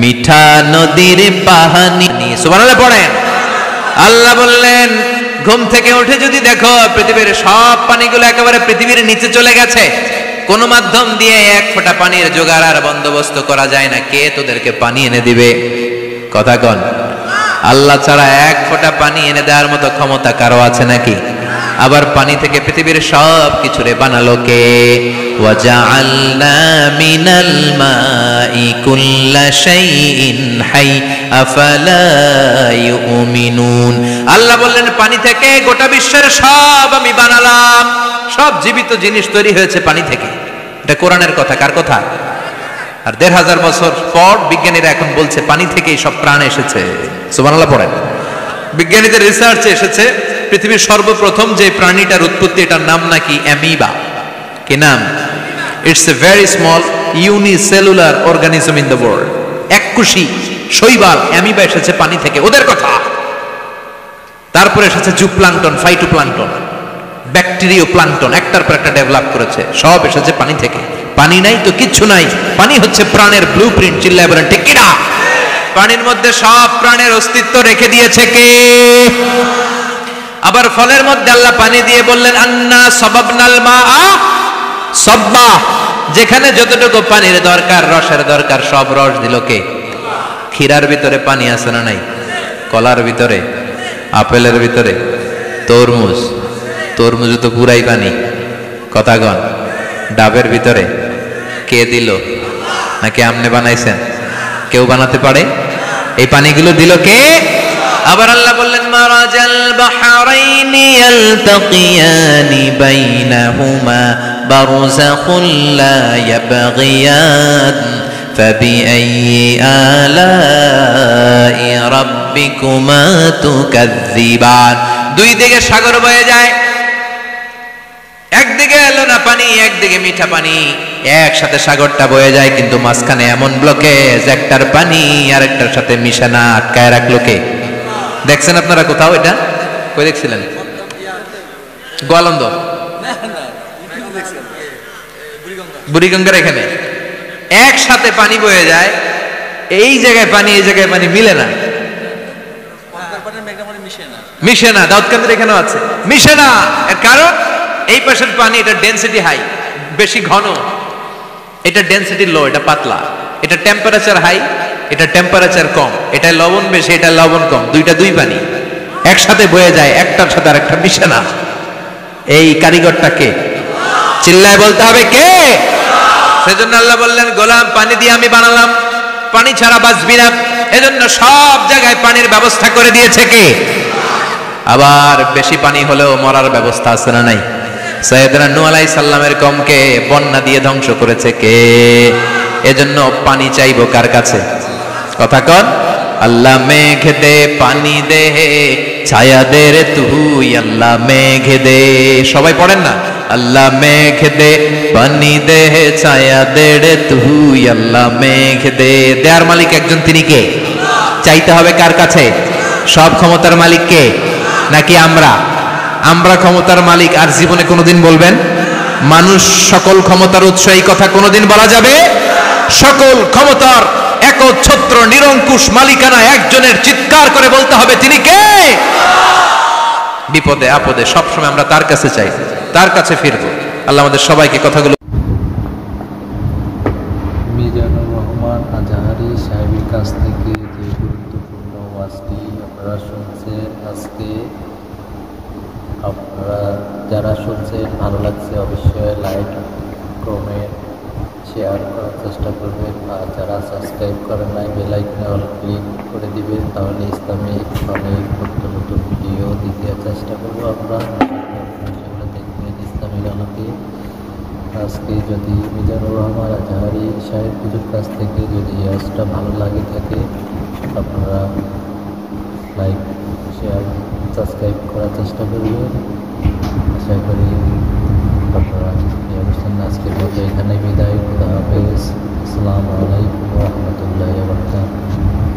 মিঠা নদীর পানি। সুবহানাল্লাহ পড়েন। আল্লাহ বললেন, ঘুম থেকে উঠে যদি দেখো পৃথিবীর সব পানিগুলো একেবারে পৃথিবীর নিচে চলে গেছে, কোন মাধ্যম দিয়ে এক ফোঁটা পানির জোগাড় আর বন্দোবস্ত করা যায় না, কে তোদেরকে পানি এনে দিবে? কথা কন। আল্লাহ ছাড়া এক ফোঁটা পানি এনে দেওয়ার মতো ক্ষমতা কারো আছে নাকি? আবার পানি থেকে পৃথিবীর সব কিছুরে বানালো কে? ওয়াজআলনা মিনাল মাই কুল্লা শাইইন হাই আফালা ইউমিনুন। আল্লাহ বললেন, পানি থেকে গোটা বিশ্বের সব আমি বানালাম। সব জীবিত জিনিস তৈরি হয়েছে পানি থেকে। এটা কোরআনের কথা। কার কথা? আর ১৫০০ বছর পর বিজ্ঞানীরা এখন বলছে পানি থেকেই সব প্রাণ এসেছে। সুবহানাল্লাহ পড়েন। বিজ্ঞানীদের রিসার্চে এসেছে পৃথিবীর সর্বপ্রথম যে প্রাণীটার উৎপত্তি, এটার নাম নাকি অ্যামিবা। কি নাম? It's a very small unicellular organism in the world. এককুশি শৈবাল অ্যামিবা এসেছে পানি থেকে, ওদের কথা। তারপরে এসেছে জুপ্লাঙ্কটন, ফাইটোপ্লাঙ্কটন, ব্যাকটেরিয়া প্লাঙ্কটন, একটার পর একটা ডেভেলপ করেছে। সব এসেছে পানি থেকে। পানি নাই তো কিচ্ছু নাই। পানি হচ্ছে প্রাণের ব্লুপ্রিন্ট। চিল্লায় বলেন ঠিক কিনা? পানির মধ্যে সব প্রাণের অস্তিত্ব রেখে দিয়েছে কে? আবার ফলের মধ্যে আল্লাহ পানি দিয়ে বললেন, আন্না সাবাবনাল মাআ সাব্বা। যেখানে যতটুকু পানির দরকার, রসের দরকার, সব রস দিল কে? ক্ষীরার ভিতরে পানি আছে না নাই? কলার ভিতরে, আপেলের ভিতরে, তরমুজ, তরমুজ তো পুরাই পানি। কথাগণ। ডাবের ভিতরে কে দিল? নাকি আমনে বানাইছেন? কেউ বানাতে পারে? এই পানিগুলো দিল কে? আবার আল্লাহ বললেন, মারাজাল বাহরাইনি ইয়ালতাকিয়ানি বাইনাহুমা বারযাখুন লা ইয়াবগিয়ান ফাবিআইয়ি আলাই রাব্বিকুমা তুকাযযিবান। দুই দিকে সাগর বয়ে যায়, একদিকে এলো না পানি, একদিকে মিঠা পানি, একসাথে সাগরটা বয়ে যায়, কিন্তু মাঝখানে এমন ব্লকেজ, একটার পানি আর একটার সাথে মিশে না, আটকায় রাখলো কে? দেখছেন আপনারা কোথাও এটা? কই দেখছিলেন? গোয়ালন্দ, বুড়িগঙ্গার এখানে একসাথে পানি বয়ে যায়। এই জায়গায় পানি, এই জায়গায় পানি মিলে না, মিশে না। দাউদকান্দির এখানেও আছে, মিশে না। এর কারণ এই পাশের পানি, এটা ডেনসিটি হাই, বেশি ঘন, এটা ডেনসিটি লো, এটা পাতলা। এটা টেম্পারেচার হাই, এটা টেম্পারেচার কম। এটা লবণ বেশি, এটা লবণ কম। দুইটা দুই পানি একসাথে বয়ে যায়, একটার সাথে আরেকটা মিশে না। এই কারিগরটা কে? চিল্লায় বলতে হবে কে? সেজন্য আল্লাহ বললেন, গোলাম পানি দিয়ে আমি বানালাম, পানি ছাড়া বাঁচবি না। এজন্য সব জায়গায় পানির ব্যবস্থা করে দিয়েছে কে? আবার বেশি পানি হলেও মরার ব্যবস্থা আছে না নাই? সাইয়েদনা নূহ আলাইহিস সালামের কওমকে বন্যা দিয়ে ধ্বংস করেছে কে? এজন্য পানি চাইবো কার কাছে? কথা কন। আল্লাহ মেঘ দে পানি দে, ছায়া দে রে তুই আল্লাহ মেঘ দে। সবাই পড়েন না? আল্লাহ মেঘ দে পানি দে, ছায়া দে রে তুই আল্লাহ মেঘ দে। দেয়ার মালিক একজন, তিনি কে? চাইতে হবে কার কাছে? সব ক্ষমতার মালিক কে? নাকি আমরা? আমরা ক্ষমতার মালিক। আর জীবনে কোনোদিন বলবেন মানুষ সকল ক্ষমতার উৎস, এই কথা কোনোদিন বলা যাবে? সকল ক্ষমতার একচ্ছত্র নিরঙ্কুশ মালিকানা একজনের, চিৎকার করে বলতে হবে তিনি কে? বিপদে আপদে সবসময় আমরা তার কাছে চাই, তার কাছে ফিরবো। আল্লাহ আমাদের সবাইকে কথাগুলো কাছ থেকে যে গুরুত্বপূর্ণ ওয়াজটি আপনারা শুনছেন আজকে, আপনারা যারা শুনছেন ভালো লাগছে অবশ্যই লাইক, কমেন্ট, শেয়ার করার চেষ্টা করবেন। আর যারা সাবস্ক্রাইব করেন নাই বেল আইকনে অল ক্লিক করে দিবেন, তাহলে ইসলামিক অনেক নতুন নতুন ভিডিও দিতে চেষ্টা করবো আমরা, সেগুলো দেখবেন ইসলামিক আলোকে। আজকে যদি মিজানুর রহমান আজহারি সাহেব হুজুর কাছ থেকে যদি আজটা ভালো লাগে থাকে, আপনারা লাইক, শেয়ার, সাবস্ক্রাইব করার চেষ্টা করবেন। আশা করি আপনারা এই অবস্থান আজকের মতো এখানে বিদায়। খুদা হাফেজ। আসসালামু আলাইকুম ওয়া রাহমাতুল্লাহি ওয়া বারাকাতুহু।